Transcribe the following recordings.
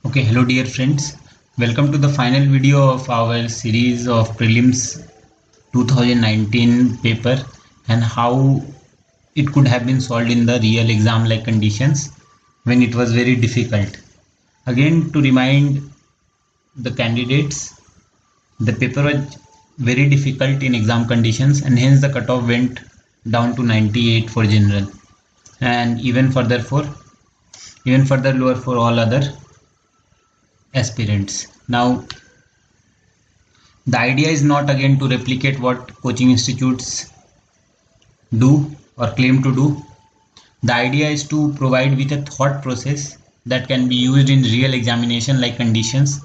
Okay, hello dear friends. Welcome to the final video of our series of prelims 2019 paper and how it could have been solved in the real exam like conditions when it was very difficult. Again, to remind the candidates, the paper was very difficult in exam conditions and hence the cutoff went down to 98 for general and even further lower for all other aspirants. Now, the idea is not again to replicate what coaching institutes do or claim to do. The idea is to provide with a thought process that can be used in real examination like conditions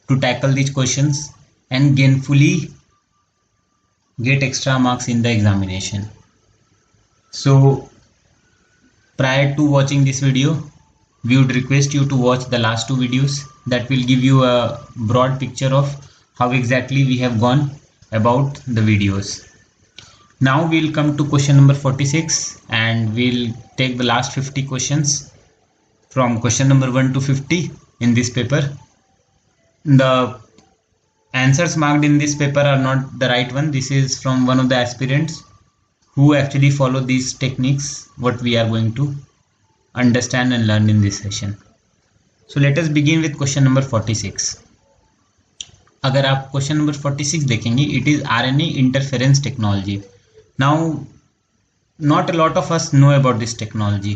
to tackle these questions and gainfully get extra marks in the examination. So, prior to watching this video, we would request you to watch the last two videos that will give you a broad picture of how exactly we have gone about the videos. Now we'll come to question number 46 and we'll take the last 50 questions from question number 1 to 50 in this paper. The answers marked in this paper are not the right one. This is from one of the aspirants who actually follow these techniques what we are going to understand and learn in this session. So let us begin with question number 46. अगर आप question number 46 देखेंगे, it is RNA interference technology. Now, not a lot of us know about this technology.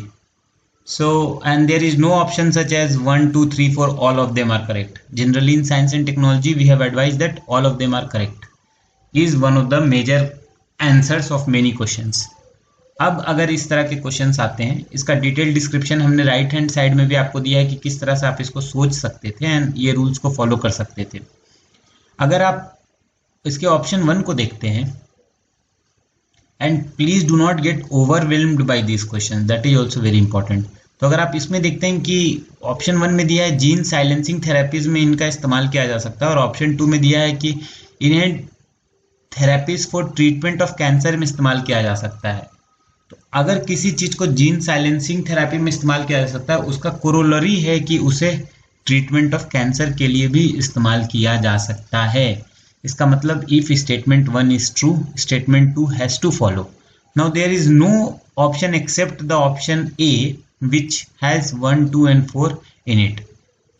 So, and there is no option such as 1, 2, 3, 4, all of them are correct. Generally in science and technology, we have advised that all of them are correct. Is one of the major answers of many questions. अब अगर इस तरह के questions आते हैं, इसका detail description हमने right hand side में भी आपको दिया है कि किस तरह से आप इसको सोच सकते थे एंड ये रूल्स को फॉलो कर सकते थे. अगर आप इसके ऑप्शन 1 को देखते हैं, and please do not gate overwhelmed by this question, that is also very important. तो अगर आप इसमें देखते हैं कि ऑप्शन 1 में दिया है जीन साइलेंसिंग थेरेपीज में इनका इस्तेमाल किया जा सकता है और ऑप्शन 2 में दिया है कि इन्हें therapies for treatment of cancer में इस्तेमाल किया जा सकता है. तो अगर किसी चीज को जीन साइलेंसिंग थेरेपी में इस्तेमाल किया जा सकता है, उसका कोरोलरी है कि उसे ट्रीटमेंट ऑफ कैंसर के लिए भी इस्तेमाल किया जा सकता है. इसका मतलब if statement 1 is true, statement 2 has to follow. Now there is no option except the option A which has 1, 2 and 4 in it.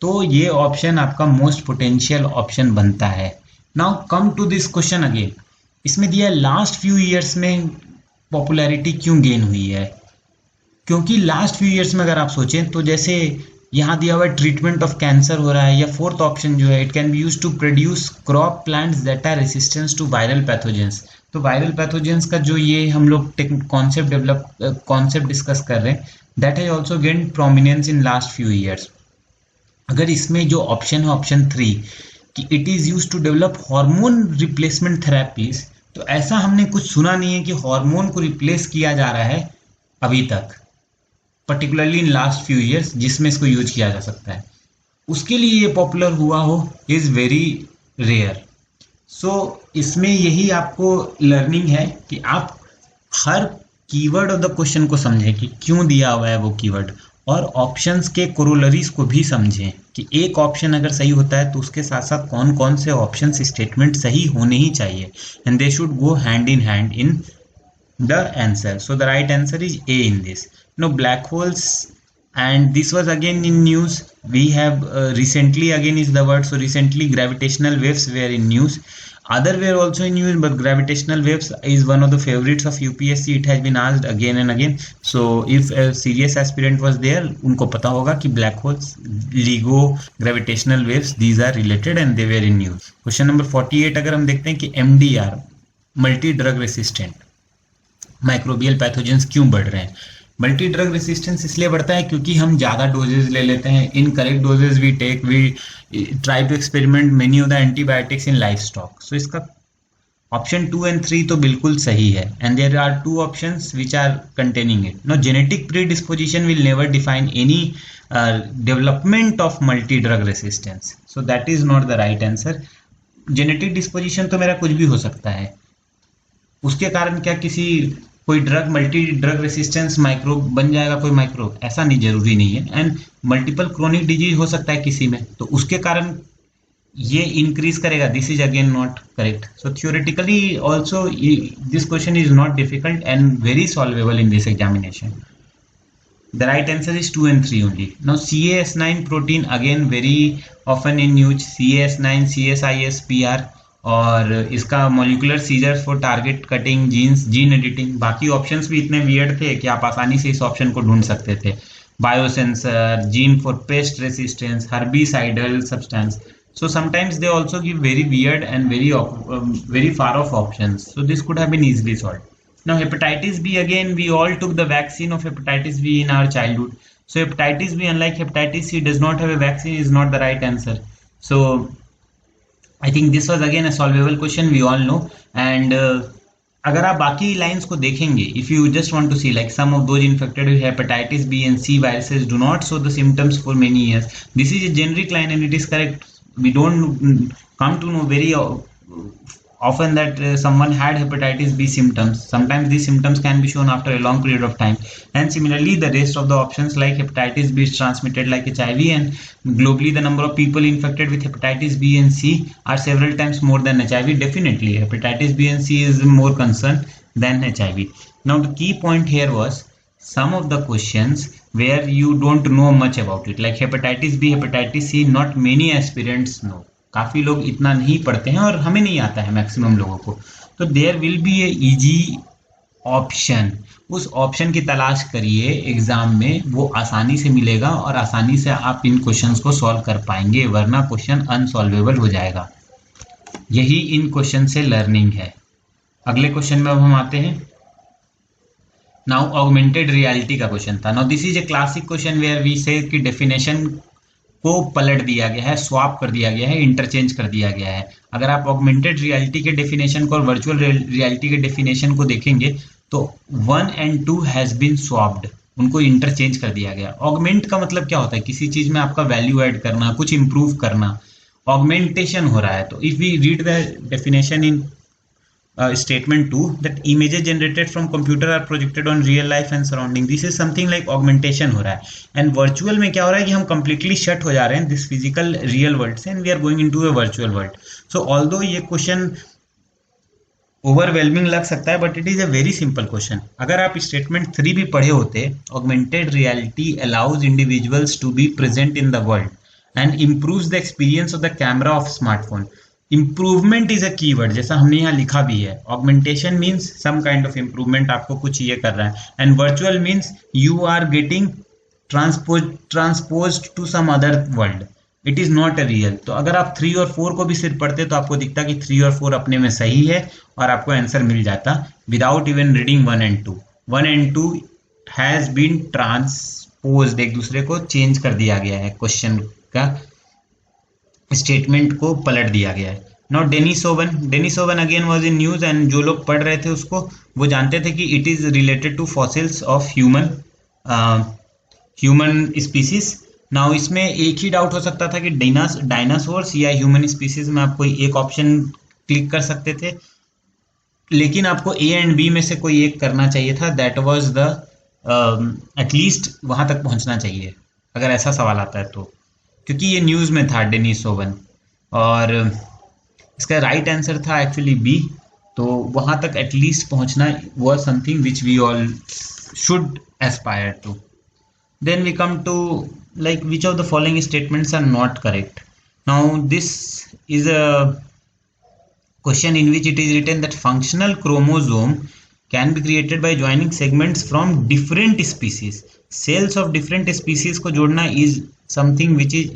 तो ये ऑप्शन आपका मोस्ट पोटेंशियल ऑप्शन बनता है. Now come to this question again. इसमें दिया last few years में popularity क्यों gain हुई है? क्योंकि लास्ट फ्यू ईयर्स में अगर आप सोचें तो जैसे यहाँ दिया हुआ है ट्रीटमेंट ऑफ कैंसर हो रहा है, या फोर्थ ऑप्शन जो है it can be use to produce crop plants that are resistance to viral pathogens. तो वायरल पैथोजेंस का जो ये हम लोग कॉन्सेप्ट डिस्कस कर रहे हैं, that has also gain prominence in last few years. अगर इसमें जो ऑप्शन है ऑप्शन 3 कि it is use to develop hormone replacement therapies, तो ऐसा हमने कुछ सुना नहीं है कि हार्मोन को रिप्लेस किया जा रहा है अभी तक, particularly in last few years, जिसमें इसको यूज किया जा सकता है. उसके लिए ये पॉपुलर हुआ हो इज वेरी रेयर. सो इसमें यही आपको लर्निंग है कि आप हर कीवर्ड ऑफ द क्वेश्चन को समझें कि क्यों दिया हुआ है वो कीवर्ड, और ऑप्शंस के कोरोलरीज को भी समझें कि एक ऑप्शन अगर सही होता है तो उसके साथ साथ कौन कौन से ऑप्शन स्टेटमेंट सही होने ही चाहिए, and they should go hand in the answer. So the right answer is A in this. No black holes, and this was again in news. We have recently, again is the word, so recently gravitational waves were in news. Other were also in news, but gravitational waves is one of the favorites of UPSC. It has been asked again and again. So if a serious aspirant was there, उनको पता होगा कि black holes, LIGO, gravitational waves, these are related and they were in news. Question number 48 अगर हम देखते हैं कि MDR, multi drug resistant microbial pathogens क्यों बढ़ रहे हैं? मल्टी ड्रग रेसिस्टेंस इसलिए बढ़ता है क्योंकि हम ज़्यादा डोजेज ले लेते हैं. Incorrect doses we take, we try to experiment many of the antibiotics in livestock. So इसका ऑप्शन 2 एंड 3 तो बिल्कुल सही है, and there are 2 options which are containing it. No, genetic predisposition will never define any development of multi drug resistance. So that is not the right answer. Genetic disposition तो मेरा कुछ भी हो सकता है, उसके कारण क्या किसी कोई drug multi drug resistance microbe बन जाएगा, कोई माइक्रोब, ऐसा नहीं, जरूरी नहीं है। एंड मल्टीपल क्रोनिक डिजीज हो सकता है किसी में, तो उसके कारण ये इंक्रीज करेगा, this is again not correct. So theoretically also this question is not difficult and very solvable in this examination. The right answer is 2 and 3 only. Now CAS9 protein again very often in use, CAS9, CSISPR, और इसका molecular seizures for target cutting genes, gene editing। बाकी options भी इतने weird थे कि आप आसानी से इस option को ढूंढ सकते थे, biosensor, gene for pest resistance, herbicidal substance। So sometimes they also give very weird and very far off options, so this could have been easily solved. Now hepatitis B, again we all took the vaccine of hepatitis B in our childhood, so hepatitis B unlike hepatitis C does not have a vaccine is not the right answer. So I think this was again a solvable question, we all know. And अगर आप बाकी lines को देखेंगे, if you just want to see like some of those infected with hepatitis B and C viruses do not show the symptoms for many years, this is a generic line and it is correct. We don't come to know very often that someone had hepatitis B symptoms. Sometimes these symptoms can be shown after a long period of time. And similarly, the rest of the options like hepatitis B is transmitted like HIV, and globally the number of people infected with hepatitis B and C are several times more than HIV. Definitely, hepatitis B and C is more concern than HIV. Now, the key point here was some of the questions where you don't know much about it, like hepatitis B, hepatitis C, not many aspirants know. काफी लोग इतना नहीं पढ़ते हैं और हमें नहीं आता है मैक्सिमम लोगों को, तो there will be a easy option, उस ऑप्शन की तलाश करिए एग्जाम में, वो आसानी से मिलेगा और आसानी से आप इन क्वेश्चंस को सॉल्व कर पाएंगे, वरना क्वेश्चन अनसॉल्वेबल हो जाएगा। यही इन क्वेश्चन से लर्निंग है। अगले क्वेश्चन में अब हम आते हैं। नाउ ऑगमेंटेड रियलिटी का क्वेश्चन था। Now this is a classic question where we say कि डेफिनेशन को पलट दिया गया है, स्वैप कर दिया गया है, इंटरचेंज कर दिया गया है। अगर आप ऑगमेंटेड रियलिटी के डेफिनेशन को और वर्चुअल रियलिटी के डेफिनेशन को देखेंगे तो 1 and 2 हैज बीन स्वैप्ड, उनको इंटरचेंज कर दिया गया। ऑगमेंट का मतलब क्या होता है? किसी चीज में आपका वैल्यू ऐड करना, कुछ इंप्रूव करना, ऑगमेंटेशन हो रहा है। तो if we read the definition in statement 2 that images generated from computer are projected on real life and surrounding, this is something like augmentation हो रहा है। and virtual में क्या हो रहा है कि हम completely shut हो जा रहे हैं this physical real world से and we are going into a virtual world। so although ये question ओवरवेलमिंग लग सकता है but it is a very simple question. अगर आप स्टेटमेंट 3 भी पढ़े होते, augmented reality allows individuals to be present in the world and improves the experience of the camera of smartphone. Improvement is a keyword, जैसा हमने यहाँ लिखा भी है। Augmentation means some kind of improvement, आपको कुछ ये कर रहा है। And virtual means you are getting transposed to some other world, it is not a real. तो अगर आप 3 और 4 को भी सिर्फ पढ़ते तो आपको दिखता कि 3 और 4 अपने में सही है और आपको आंसर मिल जाता without even reading 1 and 2। 1 and 2 has been transposed, एक दूसरे को चेंज कर दिया गया है, क्वेश्चन का स्टेटमेंट को पलट दिया गया है। Now Denisovan again was in news and जो लोग पढ़ रहे थे उसको वो जानते थे कि it is related to fossils of human species. Now इसमें एक ही डाउट हो सकता था कि डायनासोर्स या ह्यूमन स्पीसीज में आप कोई एक ऑप्शन क्लिक कर सकते थे, लेकिन आपको ए एंड बी में से कोई एक करना चाहिए था। दैट वाज द एटलीस्ट वहां तक पहुंचना चाहिए अगर ऐसा सवाल आता है तो, क्योंकि ये न्यूज में था डेनिसोवन और इसका राइट आंसर था एक्चुअली बी। तो वहां तक एटलीस्ट पहुंचना was something which we all should aspire to. Then we come to like which of the following statements are not correct. Now this is a question in which it is written that functional chromosome can be created by joining segments from different species. Cells of different species को जोड़ना is something which is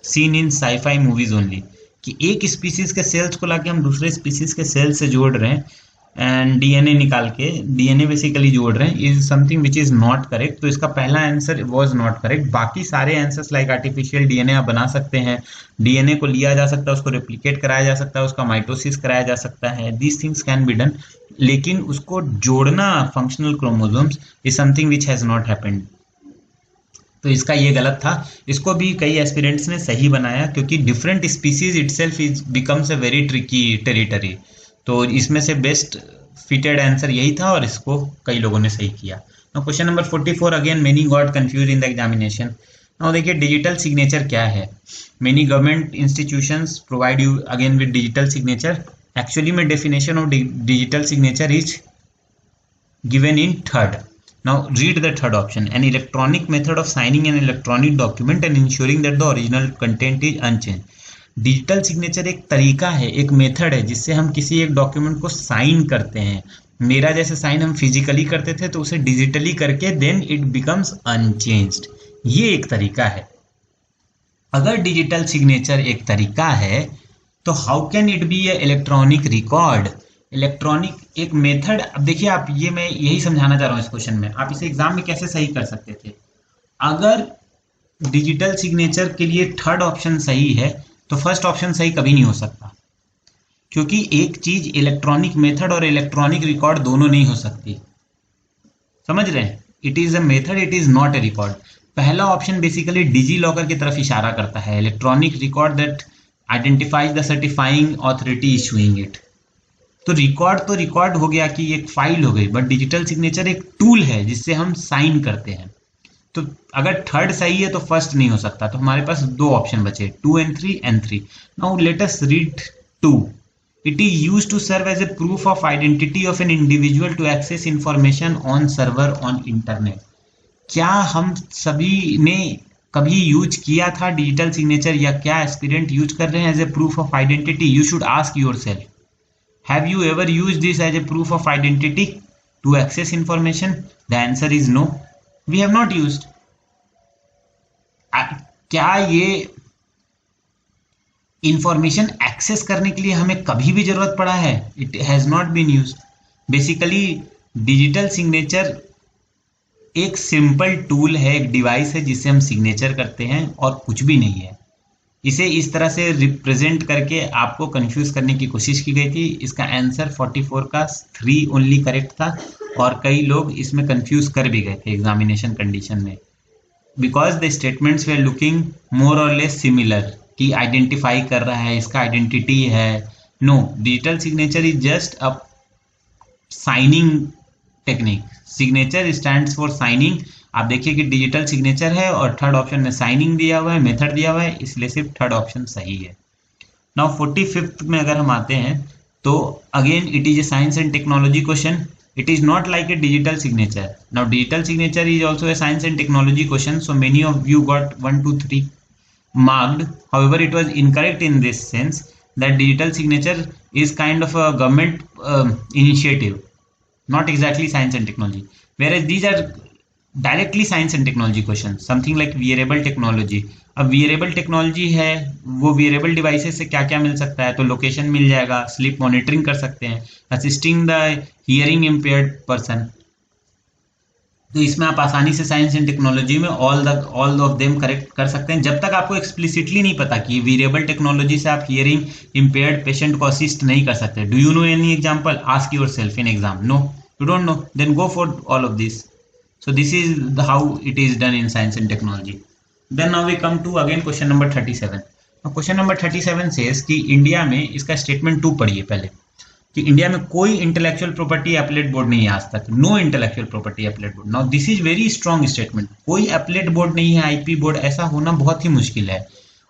seen in sci-fi movies only. कि एक species के sales को लाके हम दूसरे species के सेल से जोड़ रहे हैं एंड डीएनए निकाल के डीएनए बेसिकली जोड़ रहे हैं, is something which is not correct. तो इसका पहला आंसर वाज नॉट करेक्ट। बाकी सारे आंसर्स लाइक आर्टिफिशियल डीएनए आप बना सकते हैं, डीएनए को लिया जा सकता है, उसको रेप्लिकेट कराया जा सकता है, उसका माइटोसिस कराया जा सकता है, these things can be done, लेकिन उसको जोड़ना functional chromosomes is something which has not happened. तो इसका ये गलत था। इसको भी कई एस्पिरेंट्स ने सही बनाया क्योंकि different species itself is becomes a very tricky territory. तो इसमें से बेस्ट फिटेड आंसर यही था और इसको कई लोगों ने सही किया। Now question number 44 again many got confuse in the examination. Now देखिए डिजिटल सिग्नेचर क्या है। Many government institutions provide you again with digital signature. Actually में definition of digital signature is given in third. Now read the third option. An electronic method of signing an electronic document and ensuring that the original content is unchanged. Digital signature एक तरीका है, एक method है जिससे हम किसी एक document को साइन करते हैं। मेरा जैसे साइन हम फिजिकली करते थे तो उसे डिजिटली करके देन इट बिकम्स अनचेंज्ड। ये एक तरीका है। अगर डिजिटल सिग्नेचर एक तरीका है तो how can it be A electronic record. Electronic एक मेथड। अब देखिए आप, ये मैं यही समझाना चाह रहा हूँ इस क्वेश्चन में। आप इसे एग्जाम में कैसे सही कर सकते थे। अगर डिजिटल सिग्नेचर के लिए थर्ड ऑप्शन सही है तो फर्स्ट ऑप्शन सही कभी नहीं हो सकता, क्योंकि एक चीज इलेक्ट्रॉनिक मेथड और इलेक्ट्रॉनिक रिकॉर्ड दोनों नहीं हो सकती। समझ रहे हैं? It is a method, it is not a record. पहला ऑप्शन बेसिकली डिजी लॉकर की तरफ इशारा करता है, electronic record that identifies the certifying authority issuing it. तो रिकॉर्ड हो गया कि एक फाइल हो गई, बट डिजिटल सिग्नेचर एक टूल है जिससे हम साइन करते हैं। तो अगर थर्ड सही है तो फर्स्ट नहीं हो सकता। तो हमारे पास दो ऑप्शन बचे, 2 and 3 and 3। Now let us read 2। It is used to serve as a proof of identity of an individual to access information on server on internet. क्या हम सभी ने कभी यूज किया था डिजिटल सिग्नेचर, या क्या एस्पिरेंट यूज कर रहे हैं as a proof of identity? You should ask yourself, have you ever used this as a proof of identity to access information? The answer is no, we have not used. क्या ये information access करने के लिए हमें कभी भी जरूरत पड़ा है? It has not been used. Basically digital signature एक सिंपल टूल है, एक डिवाइस है जिससे हम सिग्नेचर करते हैं और कुछ भी नहीं है। इसे इस तरह से रिप्रेजेंट करके आपको कंफ्यूज करने की कोशिश की गई थी। इसका आंसर 44 का 3 ओनली करेक्ट था और कई लोग इसमें कंफ्यूज कर भी गए थे एग्जामिनेशन कंडीशन में, because the statements they are looking more or less similar, कि आइडेंटिफाई कर रहा है, इसका आइडेंटिटी है। No, digital signature is just a signing technique. Signature stands for signing. आप देखिए कि डिजिटल सिग्नेचर है और थर्ड ऑप्शन में साइनिंग दिया हुआ है, मेथड दिया हुआ है, इसलिए सिर्फ थर्ड ऑप्शन सही है। नाउ 45th में अगर हम आते हैं तो again it is A science and technology question. It is not like a digital signature. Now digital signature is also a science and technology question, so many of you got 1, 2, 3 marked. However, it was incorrect in this sense that digital signature is kind of a government initiative, not exactly science and technology, whereas these are directly science and technology question, something like wearable technology. अब wearable technology है, वो wearable devices से क्या क्या मिल सकता है? तो location मिल जाएगा, स्लीप मॉनिटरिंग कर सकते हैं, assisting the hearing impaired person. तो इसमें आप आसानी से साइंस एंड टेक्नोलॉजी में ऑल ऑफ देम करेक्ट कर सकते हैं, जब तक आपको एक्सप्लिसिटली नहीं पता कि वियरेबल टेक्नोलॉजी से आप हियरिंग इम्पेयर्ड पेशेंट को असिस्ट नहीं कर सकते। Do you know any example? Ask yourself in exam. No, you don't know, then go for all of this. So this is how it is done in science and technology. Then now we come to again question number 37. Now question number 37 says कि India में, इसका statement 2 पढ़िए पहले, कि India में कोई intellectual property appellate board नहीं है आज तक। No intellectual property appellate board. Now this is very strong statement. कोई एपलेट बोर्ड नहीं है, आईपी बोर्ड, ऐसा होना बहुत ही मुश्किल है।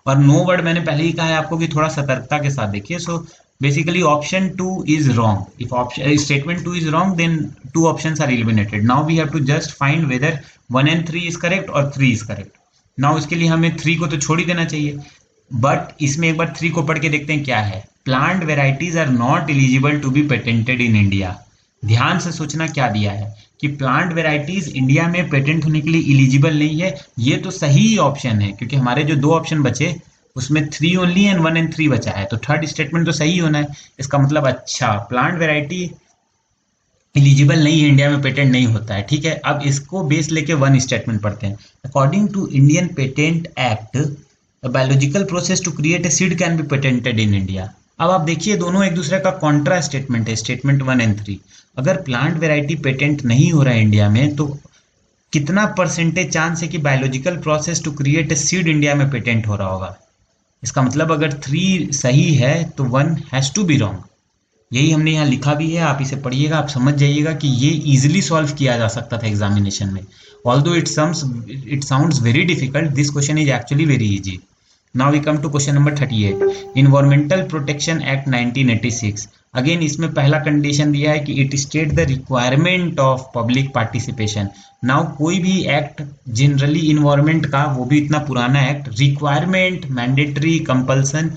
और नो वर्ड मैंने पहले ही कहा है आपको कि थोड़ा सतर्कता के साथ देखिए। सो basically option 2 is wrong. If statement 2 is wrong, then 2 options are eliminated. Now we have to just find whether 1 and 3 is correct or 3 is correct. Now इसके लिए हमें 3 को तो छोड़ ही देना चाहिए, बट इसमें एक बार 3 को पढ़ के देखते हैं क्या है। Plant varieties are not eligible to be patented in India. ध्यान से सोचना क्या दिया है कि प्लांट वेराइटीज इंडिया में पेटेंट होने के लिए एलिजिबल नहीं है। ये तो सही ऑप्शन है, क्योंकि हमारे जो 2 ऑप्शन बचे उसमें 3 ओनली एंड 1 and 3 बचा है, तो थर्ड स्टेटमेंट तो सही होना है। इसका मतलब अच्छा, प्लांट वेराइटी एलिजिबल नहीं है, इंडिया में पेटेंट नहीं होता है। ठीक है, अब इसको बेस लेके 1 स्टेटमेंट पढ़ते हैं। According to Indian Patent Act, biological process to create a seed can be patented in India. अब आप देखिए दोनों एक दूसरे का कॉन्ट्रा स्टेटमेंट है, स्टेटमेंट 1 and 3। अगर प्लांट वेराइटी पेटेंट नहीं हो रहा है इंडिया में, तो कितना परसेंटेज चांस है कि biological process to create a seed India में पेटेंट हो रहा होगा? इसका मतलब अगर 3 सही है तो 1 हैज टू बी रॉन्ग। यही हमने यहाँ लिखा भी है, आप इसे पढ़िएगा, आप समझ जाइएगा कि ये इजीली सॉल्व किया जा सकता था एग्जामिनेशन में। Although it sounds very difficult, this question is actually very easy. Now we come to question number 38, environmental protection act 1986। Again इसमें पहला कंडीशन दिया है कि it state the requirement of public participation. Now कोई भी act generally environment का, वो भी इतना पुराना act, requirement, mandatory, compulsion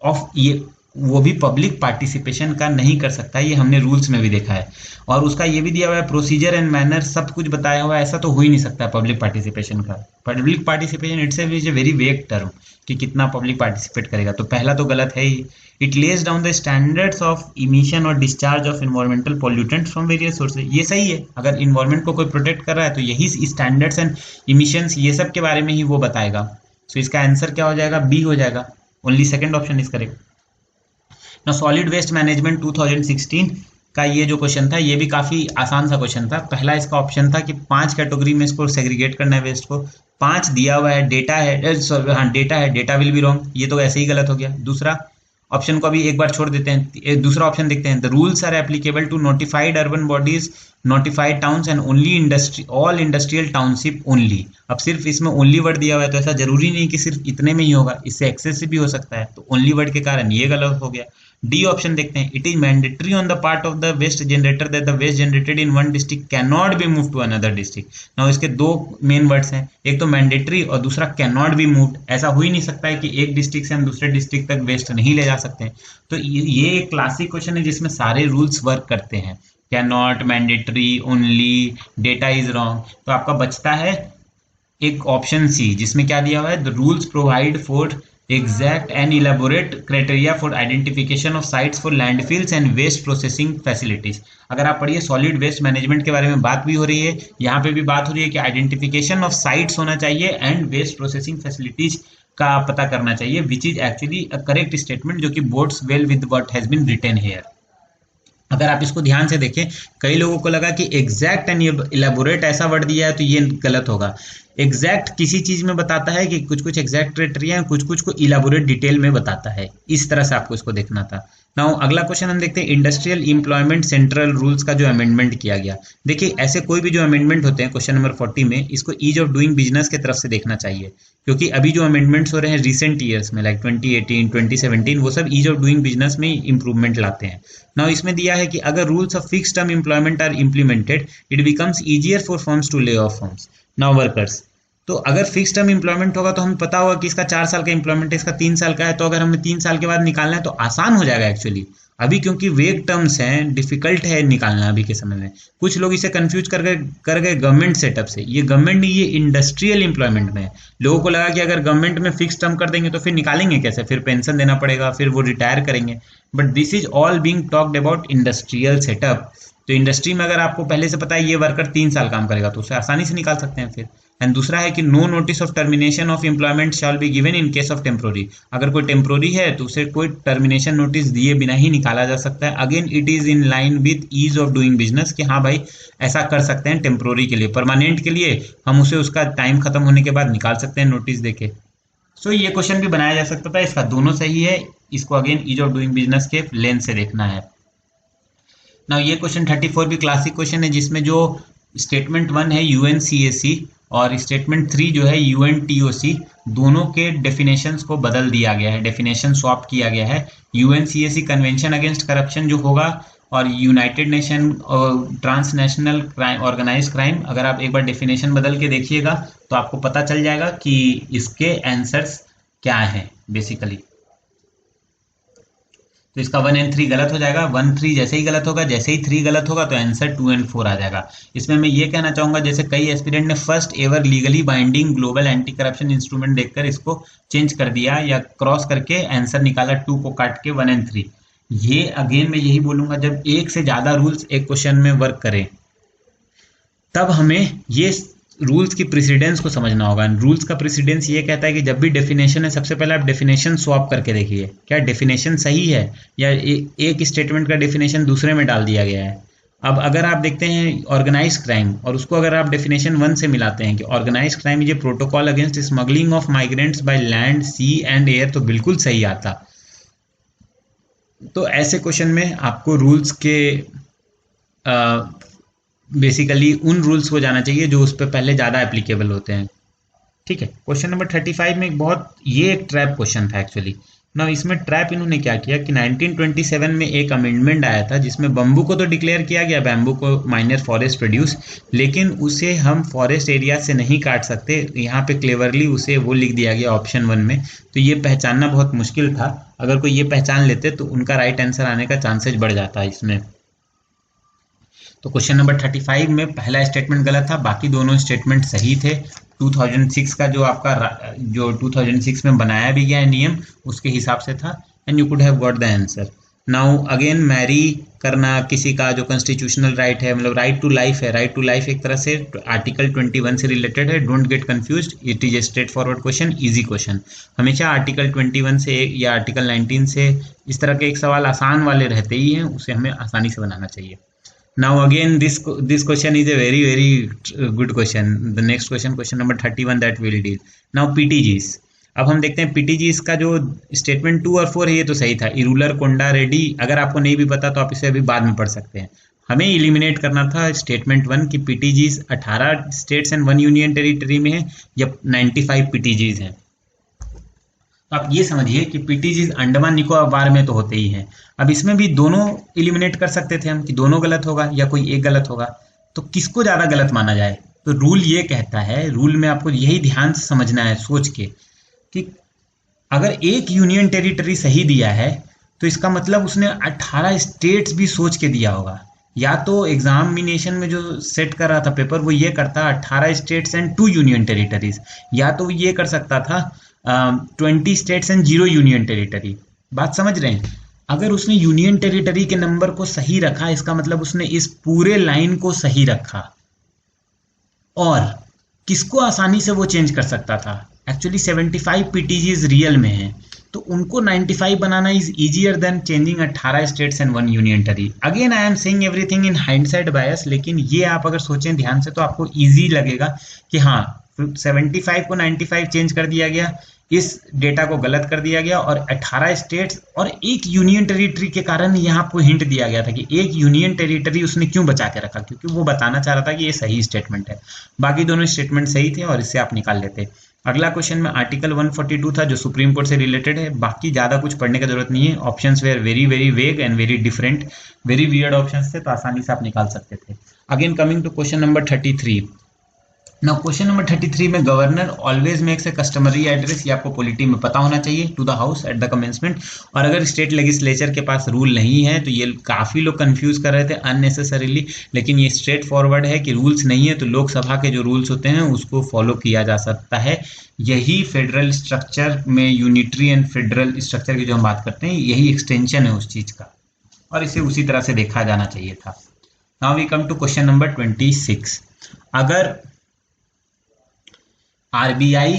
of ये, वो भी पब्लिक पार्टिसिपेशन का नहीं कर सकता, ये हमने रूल्स में भी देखा है। और उसका ये भी दिया हुआ है प्रोसीजर एंड मैनर, सब कुछ बताया हुआ है, ऐसा तो हो ही नहीं सकता पब्लिक पार्टिसिपेशन का। Public participation itself is a very vague term कि कितना पब्लिक पार्टिसिपेट करेगा, तो पहला तो गलत है ही। It lays down the standards of emission और discharge of environmental pollutants from various sources, ये सही है, अगर इन्वायरमेंट को कोई प्रोटेक्ट कर रहा है तो यही स्टैंडर्ड्स एंड इमिशंस ये सब के बारे में ही वो बताएगा। सो इसका आंसर क्या हो जाएगा, बी हो जाएगा, only second option is correct. ना सॉलिड वेस्ट मैनेजमेंट 2016 का ये जो क्वेश्चन था, ये भी काफ़ी आसान सा क्वेश्चन था। पहला इसका ऑप्शन था कि 5 कैटेगरी में इसको सेग्रीगेट करना है वेस्ट को, 5 दिया हुआ है, डेटा है, हाँ डेटा है, डेटा विल बी रॉन्ग, ये तो ऐसे ही गलत हो गया। दूसरा ऑप्शन को अभी एक बार छोड़ देते हैं, दूसरा ऑप्शन देखते हैं, the rules are applicable to notified urban bodies, notified towns and only industry, all industrial township only. अब सिर्फ इसमें ओनली वर्ड दिया हुआ है, तो ऐसा जरूरी नहीं कि सिर्फ इतने में ही होगा, इससे एक्सेसिव भी हो सकता है, तो ओनली वर्ड के कारण ये गलत हो गया। डी ऑप्शन देखते हैं, it is mandatory on the part of the waste generator that the waste generated in one district can not be move to another district. Now इसके दो मेन वर्ड्स हैं, एक तो मैंडेटरी और दूसरा कैन नॉट बी मूव्ड। ऐसा हो ही नहीं सकता है कि एक डिस्ट्रिक्ट से हम दूसरे डिस्ट्रिक्ट तक वेस्ट नहीं ले जा सकते। तो ये एक क्लासिक क्वेश्चन है जिसमें सारे रूल्स वर्क करते हैं, can not, mandatory, only, data is wrong. तो आपका बचता है एक ऑप्शन सी, जिसमें क्या दिया हुआ है, the rules provide for exact and elaborate criteria for identification of sites for landfills and waste processing facilities। अगर आप पढ़िए सॉलिड वेस्ट मैनेजमेंट के बारे में बात भी हो रही है, यहाँ पे भी बात हो रही है कि आइडेंटिफिकेशन ऑफ साइट्स होना चाहिए एंड वेस्ट प्रोसेसिंग फैसिलिटीज का पता करना चाहिए, which is actually a correct statement जो कि bodes well with what has been written here. अगर आप इसको ध्यान से देखें, कई लोगों को लगा कि एग्जैक्ट एंड इलेबोरेट ऐसा वर्ड दिया है तो ये गलत होगा। एग्जैक्ट किसी चीज में बताता है कि कुछ कुछ एग्जैक्ट क्राइटेरिया, कुछ कुछ को इलेबोरेट डिटेल में बताता है, इस तरह से आपको इसको देखना था। नाउ अगला क्वेश्चन हम देखते हैं, इंडस्ट्रियल एम्प्लॉयमेंट सेंट्रल रूल्स का जो अमेंडमेंट किया गया। देखिए ऐसे कोई भी जो अमेंडमेंट होते हैं क्वेश्चन नंबर 40 में, इसको ईज ऑफ डूइंग बिजनेस के तरफ से देखना चाहिए, क्योंकि अभी जो अमेंडमेंट्स हो रहे हैं रिसेंट ईयर्स में, लाइक 2018, 2017, वो सब ईज ऑफ डूइंग बिजनेस में इंप्रूवमेंट लाते हैं। नाउ इसमें दिया है कि अगर rules of fix term employment are implemented, it becomes easier for firms to lay off firms now workers. तो अगर फिक्स टर्म एम्प्लॉयमेंट होगा तो हमें पता होगा कि इसका 4 साल का एम्प्लॉयमेंट है, इसका 3 साल का है, तो अगर हमें 3 साल के बाद निकालना है तो आसान हो जाएगा एक्चुअली। अभी क्योंकि वेग टर्म्स हैं, डिफिकल्ट है निकालना अभी के समय में। कुछ लोग इसे कंफ्यूज कर गए गवर्नमेंट सेटअप से। ये गवर्नमेंट नहीं, ये इंडस्ट्रियल एम्प्लॉयमेंट में है। लोगों को लगा कि अगर गवर्नमेंट में फिक्स टर्म कर देंगे तो फिर निकालेंगे कैसे, फिर पेंशन देना पड़ेगा, फिर वो रिटायर करेंगे। But this is all being talked about industrial setup. तो इंडस्ट्री में अगर आपको पहले से पता है ये वर्कर 3 साल काम करेगा तो उसे आसानी से निकाल सकते हैं फिर। एंड दूसरा है कि no notice of termination of employment shall be given in case of temporary. अगर कोई टेम्पोररी है तो उसे कोई टर्मिनेशन नोटिस दिए बिना ही निकाला जा सकता है। Again it is in line with ease of doing business कि हाँ भाई ऐसा कर सकते हैं टेम्पोररी के लिए, परमानेंट के लिए हम उसे उसका टाइम खत्म होने के बाद निकाल सकते हैं नोटिस देके। सो ये क्वेश्चन भी बनाया जा सकता था, इसका दोनों सही है। इसको again ease of doing business के लेंस से देखना है। ना ये क्वेश्चन 34 भी क्लासिक क्वेश्चन है, जिसमें जो स्टेटमेंट 1 है यूएनसीएसी और स्टेटमेंट 3 जो है यूएनटीओसी, दोनों के डेफिनेशंस को बदल दिया गया है, डेफिनेशन स्वैप किया गया है। यूएनसीएसी कन्वेंशन अगेंस्ट करप्शन जो होगा और United Nation transnational crime organize crime, अगर आप एक बार डेफिनेशन बदल के देखिएगा तो आपको पता चल जाएगा कि इसके आंसर्स क्या हैं बेसिकली। तो इसका 1 और 3 गलत हो जाएगा। 1, 3 जैसे ही गलत होगा, जैसे ही 3 गलत होगा तो आंसर 2 और 4 आ जाएगा। इसमें मैं ये कहना चाहूंगा, जैसे कई एस्पिरेंट ने first ever legally binding global anti corruption instrument देखकर इसको चेंज कर दिया या क्रॉस करके आंसर निकाला 2 को काट के 1 और 3। ये अगेन मैं यही बोलूंगा, जब एक से ज्यादा रूल्स एक क्वेश्चन में वर्क करें तब हमें ये रूल्स की प्रेसिडेंस को समझना होगा। रूल्स का प्रेसिडेंस ये कहता है कि जब भी डेफिनेशन है, सबसे पहले आप डेफिनेशन स्वैप करके देखिए क्या डेफिनेशन सही है या एक स्टेटमेंट का डेफिनेशन दूसरे में डाल दिया गया है। अब अगर आप देखते हैं ऑर्गेनाइज क्राइम और उसको अगर आप डेफिनेशन 1 से मिलाते हैं कि organize crime is a protocol against smuggling of migrants by land, sea and air, तो बिल्कुल सही आता। तो ऐसे क्वेश्चन में आपको रूल्स के बेसिकली उन रूल्स को जाना चाहिए जो उस पर पहले ज़्यादा एप्लीकेबल होते हैं। ठीक है, क्वेश्चन नंबर 35 में ये एक ट्रैप क्वेश्चन था एक्चुअली ना। इसमें ट्रैप इन्होंने क्या किया कि 1927 में एक अमेंडमेंट आया था जिसमें बम्बू को तो डिक्लेयर किया गया, बैम्बू को माइनर फॉरेस्ट प्रोड्यूस, लेकिन उसे हम फॉरेस्ट एरिया से नहीं काट सकते। यहाँ पे क्लेवरली उसे वो लिख दिया गया ऑप्शन 1 में। तो ये पहचानना बहुत मुश्किल था, अगर कोई ये पहचान लेते तो उनका राइट आंसर आने का चांसेज बढ़ जाता है इसमें। तो क्वेश्चन नंबर 35 में पहला स्टेटमेंट गलत था, बाकी दोनों स्टेटमेंट सही थे। 2006 का जो 2006 में बनाया भी गया है नियम, उसके हिसाब से था, and you could have got the answer. Now again marry करना किसी का जो कॉन्स्टिट्यूशनल राइट है, मतलब राइट टू लाइफ है, राइट टू लाइफ एक तरह से आर्टिकल 21 से रिलेटेड है। Don't get confused, it is a straight forward question, easy question. हमेशा आर्टिकल 21 से या आर्टिकल 19 से इस तरह के एक सवाल आसान वाले रहते ही हैं, उसे हमें आसानी से बनाना चाहिए। Now again this question is a very good question. The next question number 31 that we'll deal. Now PTGs. अब हम देखते हैं PTGs का जो स्टेटमेंट 2 और 4 है ये तो सही था। इरूलर, कोंडा, रेड्डी, अगर आपको नहीं भी पता तो आप इसे अभी बाद में पढ़ सकते हैं। हमें एलिमिनेट करना था स्टेटमेंट 1 की PTGs 18 states and 1 union territory में है या 95 PTGs हैं। तो आप ये समझिए कि पीटीजी अंडमान निकोबार में तो होते ही हैं। अब इसमें भी दोनों एलिमिनेट कर सकते थे हम कि दोनों गलत होगा या कोई एक गलत होगा, तो किसको ज़्यादा गलत माना जाए। तो रूल ये कहता है, रूल में आपको यही ध्यान से समझना है सोच के, कि अगर एक यूनियन टेरिटरी सही दिया है तो इसका मतलब उसने 18 स्टेट्स भी सोच के दिया होगा। या तो एग्जामिनेशन में जो सेट कर रहा था पेपर वो ये करता 18 स्टेट्स एंड 2 यूनियन टेरिटरीज, या तो ये कर सकता था 20 स्टेट्स एंड 0 यूनियन टेरिटरी। बात समझ रहे हैं? अगर उसने यूनियन टेरिटरी के नंबर को सही रखा, इसका मतलब उसने इस पूरे लाइन को सही रखा। और किसको आसानी से वो चेंज कर सकता था? एक्चुअली 75 पीटीजीज रियल में हैं, तो उनको 95 बनाना is easier than changing 18 states and 1 union territory. Again I am saying everything in hindsight bias, लेकिन ये आप अगर सोचें ध्यान से तो आपको इजी लगेगा कि हाँ 75 को 95 चेंज कर दिया गया, इस डेटा को गलत कर दिया गया, और 18 स्टेट्स और एक यूनियन टेरिटरी के कारण यहाँ आपको हिंट दिया गया था कि एक यूनियन टेरिटरी उसने क्यों बचा के रखा, क्योंकि वो बताना चाह रहा था कि ये सही स्टेटमेंट है। बाकी दोनों स्टेटमेंट सही थे और इससे आप निकाल लेते। अगला क्वेश्चन में आर्टिकल 142 था जो सुप्रीम कोर्ट से रिलेटेड है। बाकी ज्यादा कुछ पढ़ने की जरूरत नहीं है, options were very very vague and very different, very weird options थे, तो आसानी से आप निकाल सकते थे। Again coming to question number 33। नाउ क्वेश्चन नंबर 33 में governor always makes a customary address, ये आपको पॉलिटी में पता होना चाहिए, to the house at the commencement. और अगर स्टेट लेजिस्लेचर के पास रूल नहीं है तो ये काफ़ी लोग कंफ्यूज कर रहे थे अननेसेसरीली, लेकिन ये स्ट्रेट फॉरवर्ड है कि रूल्स नहीं है तो लोकसभा के जो रूल्स होते हैं उसको फॉलो किया जा सकता है। यही फेडरल स्ट्रक्चर में यूनिटरी एंड फेडरल स्ट्रक्चर की जो हम बात करते हैं यही एक्सटेंशन है उस चीज़ का, और इसे उसी तरह से देखा जाना चाहिए था। Now we come to question number 26। अगर आरबीआई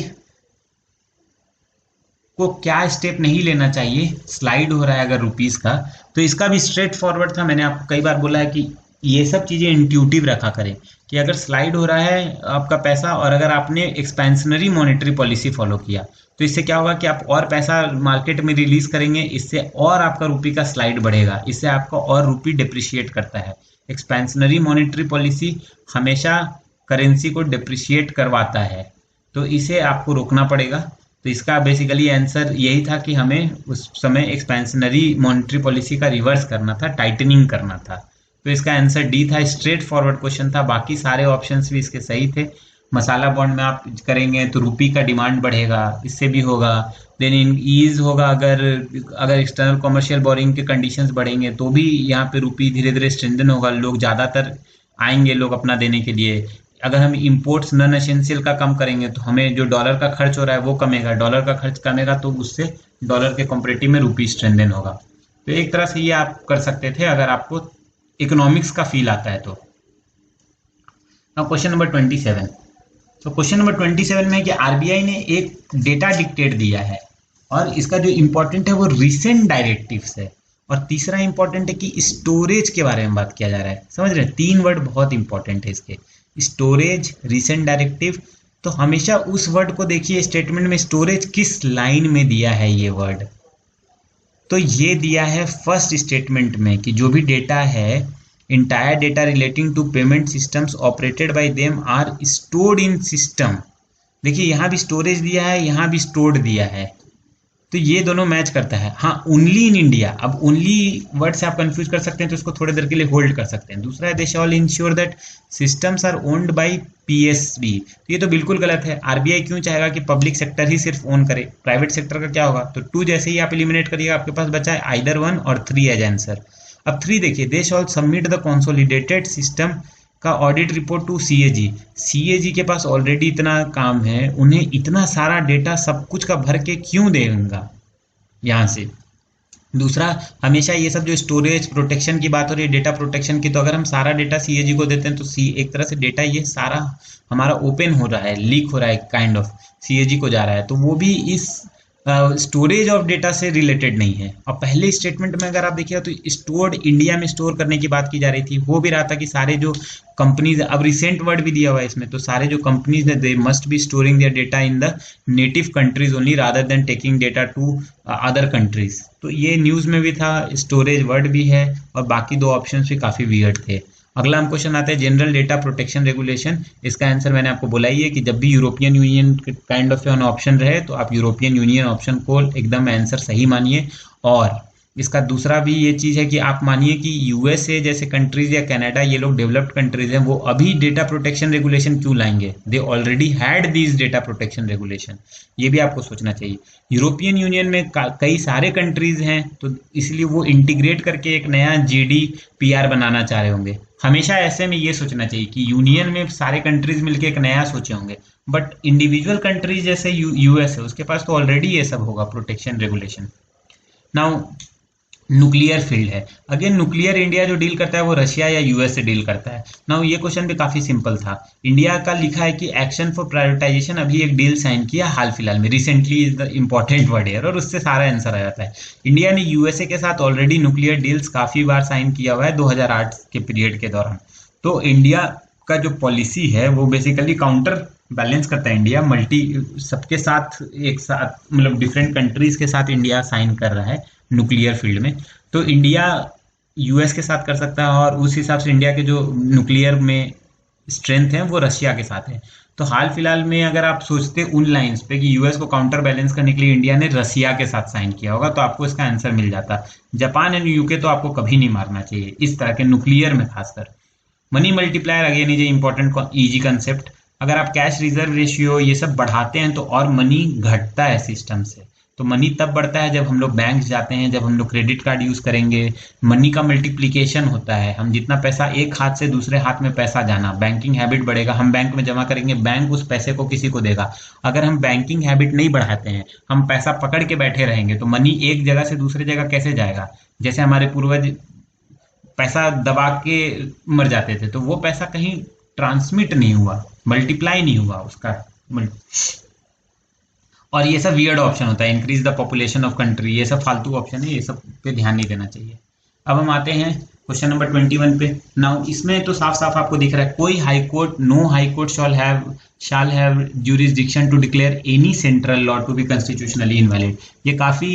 को क्या स्टेप नहीं लेना चाहिए, स्लाइड हो रहा है अगर रुपीस का, तो इसका भी स्ट्रेट फॉरवर्ड था। मैंने आपको कई बार बोला है कि ये सब चीज़ें इंट्यूटिव रखा करें कि अगर स्लाइड हो रहा है आपका पैसा और अगर आपने एक्सपेंशनरी मॉनेटरी पॉलिसी फॉलो किया तो इससे क्या होगा कि आप और पैसा मार्केट में रिलीज करेंगे, इससे और आपका रुपये का स्लाइड बढ़ेगा, इससे आपका और रुपये डिप्रिशिएट करता है। एक्सपेंशनरी मॉनेटरी पॉलिसी हमेशा करेंसी को डिप्रिशिएट करवाता है, तो इसे आपको रोकना पड़ेगा। तो इसका बेसिकली आंसर यही था कि हमें उस समय एक्सपेंशनरी मॉनेटरी पॉलिसी का रिवर्स करना था, टाइटनिंग करना था। तो इसका आंसर डी था, स्ट्रेट फॉरवर्ड क्वेश्चन था। बाकी सारे ऑप्शंस भी इसके सही थे। मसाला बॉन्ड में आप करेंगे तो रुपये का डिमांड बढ़ेगा, इससे भी होगा। देन इन ईज होगा, अगर एक्सटर्नल कॉमर्शियल बोरिंग के कंडीशंस बढ़ेंगे तो भी यहाँ पे रुपये धीरे धीरे स्ट्रेंथन होगा, लोग ज़्यादातर आएंगे लोग अपना देने के लिए। अगर हम इंपोर्ट्स नॉन एसेंशियल का कम करेंगे तो हमें जो डॉलर का खर्च हो रहा है वो कमेगा, डॉलर का खर्च कमेगा तो उससे डॉलर के कंपैरेटिव में रुपये स्ट्रेंथन होगा। तो एक तरह से ये आप कर सकते थे अगर आपको इकोनॉमिक्स का फील आता है तो। Question number 27। तो क्वेश्चन नंबर 27 में कि आरबीआई ने एक डेटा डिक्टेट दिया है और इसका जो इम्पोर्टेंट है वो रिसेंट डायरेक्टिव्स है, और तीसरा इंपॉर्टेंट है कि स्टोरेज के बारे में बात किया जा रहा है। समझ रहे हैं, 3 वर्ड बहुत इंपॉर्टेंट है इसके, स्टोरेज, रिसेंट डायरेक्टिव। तो हमेशा उस वर्ड को देखिए स्टेटमेंट में, स्टोरेज किस लाइन में दिया है ये वर्ड। तो ये दिया है फर्स्ट स्टेटमेंट में कि जो भी डेटा है, entire data relating to payment systems operated by them are stored in system. देखिए यहाँ भी स्टोरेज दिया है, यहाँ भी स्टोर्ड दिया है, तो ये दोनों मैच करता है। हाँ, ओनली इन इंडिया, अब ओनली वर्ड से आप कंफ्यूज कर सकते हैं, तो इसको थोड़ी देर के लिए होल्ड कर सकते हैं। दूसरा है they shall ensure that systems are owned by PSB. तो ये तो बिल्कुल गलत है। आरबीआई क्यों चाहेगा कि पब्लिक सेक्टर ही सिर्फ ओन करे, प्राइवेट सेक्टर का क्या होगा? तो 2 जैसे ही आप एलिमिनेट करिएगा, आपके पास बचा है आइदर 1 और 3 एज आंसर। अब 3 देखिए, they shall submit the consolidated system का audit report to CAG. CAG के पास ऑलरेडी इतना काम है, उन्हें इतना सारा डेटा सब कुछ का भर के क्यों देगा यहाँ से। दूसरा, हमेशा ये सब जो स्टोरेज प्रोटेक्शन की बात हो रही है, डेटा प्रोटेक्शन की, तो अगर हम सारा डेटा सीएजी को देते हैं तो एक तरह से डेटा ये सारा हमारा ओपन हो रहा है, लीक हो रहा है, काइंड ऑफ सीएजी को जा रहा है, तो वो भी इस स्टोरेज ऑफ डेटा से रिलेटेड नहीं है। और पहले स्टेटमेंट में अगर आप देखिए तो स्टोर्ड इंडिया में स्टोर करने की बात की जा रही थी, हो भी रहा था कि सारे जो कंपनीज, अब रिसेंट वर्ड भी दिया हुआ है इसमें, तो सारे जो कंपनीज है they must be storing their data in the native countries only rather than taking data to other countries. तो ये न्यूज़ में भी था, स्टोरेज वर्ड भी है, और बाकी 2 ऑप्शन भी काफ़ी वियर्ड थे। अगला हम क्वेश्चन आता है जनरल डेटा प्रोटेक्शन रेगुलेशन। इसका आंसर मैंने आपको बोला ही है कि जब भी European union kind of option रहे तो आप यूरोपियन यूनियन ऑप्शन को एकदम आंसर सही मानिए। और इसका दूसरा भी ये चीज़ है कि आप मानिए कि यूएसए जैसे कंट्रीज या कनाडा, ये लोग डेवलप्ड कंट्रीज हैं, वो अभी डेटा प्रोटेक्शन रेगुलेशन क्यों लाएंगे? They already had these data protection regulation. ये भी आपको सोचना चाहिए। यूरोपियन यूनियन में कई सारे कंट्रीज हैं, तो इसलिए वो इंटीग्रेट करके एक नया जीडीपीआर बनाना चाह रहे होंगे। हमेशा ऐसे में ये सोचना चाहिए कि यूनियन में सारे कंट्रीज मिलकर एक नया सोचे होंगे, बट इंडिविजुअल कंट्रीज जैसे यूएस है, उसके पास तो ऑलरेडी ये सब होगा protection regulation. Now nuclear field है, अगेन न्यूक्लियर इंडिया जो डील करता है वो रशिया या यूएस से डील करता है। नाउ ये क्वेश्चन भी काफी सिंपल था। इंडिया का लिखा है कि एक्शन फॉर प्राइवेटाइजेशन अभी एक डील साइन किया हाल फिलहाल में, recently is the important word है, और उससे सारा आंसर आ जाता है। इंडिया ने यूएसए के साथ ऑलरेडी न्यूक्लियर डील्स काफी बार साइन किया हुआ है 2008 के पीरियड के दौरान। तो इंडिया का जो पॉलिसी है वो बेसिकली काउंटर बैलेंस करता है। इंडिया मल्टी सबके साथ एक साथ, मतलब डिफरेंट कंट्रीज के साथ इंडिया साइन कर रहा है न्यूक्लियर फील्ड में। तो इंडिया यूएस के साथ कर सकता है, और उस हिसाब से इंडिया के जो न्यूक्लियर में स्ट्रेंथ है वो रशिया के साथ है। तो हाल फिलहाल में अगर आप सोचते उन लाइंस पे कि यूएस को काउंटर बैलेंस करने के लिए इंडिया ने रशिया के साथ साइन किया होगा, तो आपको इसका आंसर मिल जाता। जापान एंड यूके तो आपको कभी नहीं मारना चाहिए इस तरह के न्यूक्लियर में खासकर। Money multiplier again is important easy concept. अगर आप कैश रिजर्व रेशियो ये सब बढ़ाते हैं तो और मनी घटता है सिस्टम से। तो मनी तब बढ़ता है जब हम लोग बैंक जाते हैं, जब हम लोग क्रेडिट कार्ड यूज करेंगे, मनी का मल्टीप्लिकेशन होता है। हम जितना पैसा एक हाथ से दूसरे हाथ में पैसा जाना, बैंकिंग हैबिट बढ़ेगा, हम बैंक में जमा करेंगे, बैंक उस पैसे को किसी को देगा। अगर हम बैंकिंग हैबिट नहीं बढ़ाते हैं, हम पैसा पकड़ के बैठे रहेंगे, तो मनी एक जगह से दूसरे जगह कैसे जाएगा? जैसे हमारे पूर्वज पैसा दबा के मर जाते थे, तो वो पैसा कहीं ट्रांसमिट नहीं हुआ, मल्टीप्लाई नहीं हुआ उसका। और ये सब वियर्ड ऑप्शन होता है, increase the population of country, ये सब फालतू ऑप्शन है, ये सब पे ध्यान नहीं देना चाहिए। अब हम आते हैं क्वेश्चन नंबर 21 पे। नाउ इसमें तो साफ साफ आपको दिख रहा है, कोई high court, no high court shall have jurisdiction to declare any central law to be constitutionally invalid। ये काफी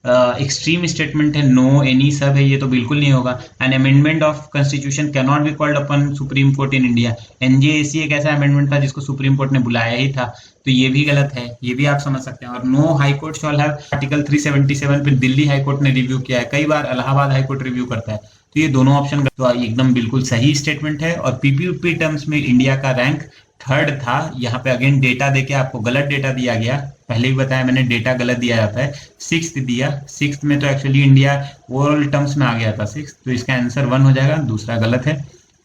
एक्सट्रीम स्टेटमेंट है, नो एनी सब है, ये तो बिल्कुल नहीं होगा। An amendment of constitution can not be called upon supreme court in India. NJAC एक ऐसा अमेंडमेंट था जिसको सुप्रीम कोर्ट ने बुलाया ही था, तो ये भी गलत है, ये भी आप समझ सकते हैं। और no high court shall have, article 377 पे दिल्ली हाई कोर्ट ने रिव्यू किया है, कई बार इलाहाबाद हाई कोर्ट रिव्यू करता है, तो ये दोनों ऑप्शन तो एकदम बिल्कुल सही स्टेटमेंट है। और पीपीपी टर्म्स में इंडिया का रैंक 3rd था। यहाँ पे अगेन डेटा देके आपको गलत डेटा दिया गया, पहले भी बताया मैंने, डेटा गलत दिया जाता है। 6th दिया, 6th में तो एक्चुअली इंडिया ओवरऑल टर्म्स में आ गया था 6th, तो इसका आंसर 1 हो जाएगा, दूसरा गलत है।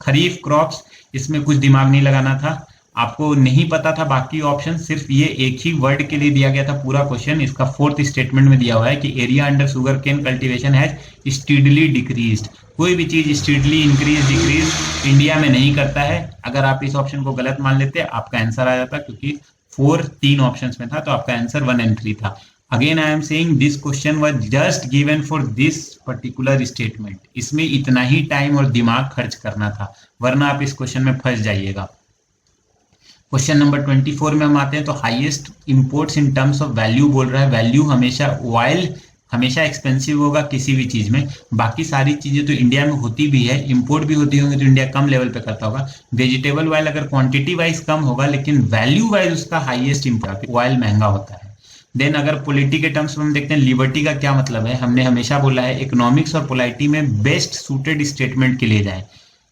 खरीफ क्रॉप्स, इसमें कुछ दिमाग नहीं लगाना था, आपको नहीं पता था बाकी ऑप्शन, सिर्फ ये एक ही वर्ड के लिए दिया गया था पूरा क्वेश्चन। इसका 4th स्टेटमेंट में दिया हुआ है कि area under sugarcane cultivation has steadily decreased. कोई भी चीज स्टीडली इंक्रीज डिक्रीज इंडिया में नहीं करता है। अगर आप इस ऑप्शन को गलत मान लेते आपका आंसर आ जाता, क्योंकि 3 ऑप्शंस में था, तो आपका आंसर 1 and 3 था। Again I am saying this question was just given for this particular statement, इसमें इतना ही टाइम और दिमाग खर्च करना था, वरना आप इस क्वेश्चन में फंस जाइएगा। क्वेश्चन नंबर 24 में हम आते हैं, तो highest imports in terms of value बोल रहा है। वैल्यू हमेशा वाइल हमेशा एक्सपेंसिव होगा किसी भी चीज में। बाकी सारी चीजें तो इंडिया में होती भी है, इंपोर्ट भी होती होंगी, तो इंडिया कम लेवल पे करता होगा। वेजिटेबल ऑयल अगर क्वांटिटी वाइज कम होगा लेकिन वैल्यू वाइज उसका हाईएस्ट इंपोर्ट, ऑयल महंगा होता है। देन अगर पॉलिटी के टर्म्स में हम देखते हैं, लिबर्टी का क्या मतलब है, हमने हमेशा बोला है इकोनॉमिक्स और पोलाइटी में बेस्ट सूटेड स्टेटमेंट के लिए जाए।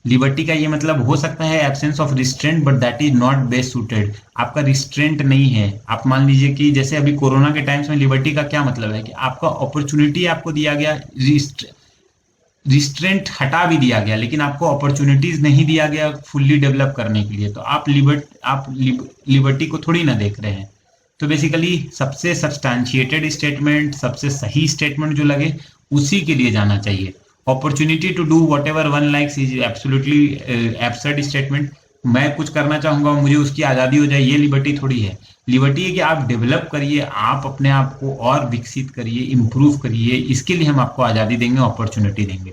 लिबर्टी का ये मतलब हो सकता है absence of restraint, but that is not best suited. आपका रिस्ट्रेंट नहीं है। आप मान लीजिए कि जैसे अभी कोरोना के टाइम्स में लिबर्टी का क्या मतलब है कि आपका अपॉर्चुनिटी आपको दिया गया, रिस्ट्रेंट हटा भी दिया गया, लेकिन आपको अपॉर्चुनिटीज नहीं दिया गया फुल्ली डेवलप करने के लिए, तो आप लिबर्टी को थोड़ी ना देख रहे हैं। तो बेसिकली सबसे सब्सटैंशिएटेड स्टेटमेंट, सबसे सही स्टेटमेंट जो लगे उसी के लिए जाना चाहिए। Opportunity to do whatever one likes is absolutely absurd statement. मैं कुछ करना चाहूंगा, मुझे उसकी आज़ादी हो जाए, ये लिबर्टी थोड़ी है। लिबर्टी है कि आप डेवलप करिए, आप अपने आप को और विकसित करिए, इंप्रूव करिए, इसके लिए हम आपको आज़ादी देंगे, अपॉर्चुनिटी देंगे।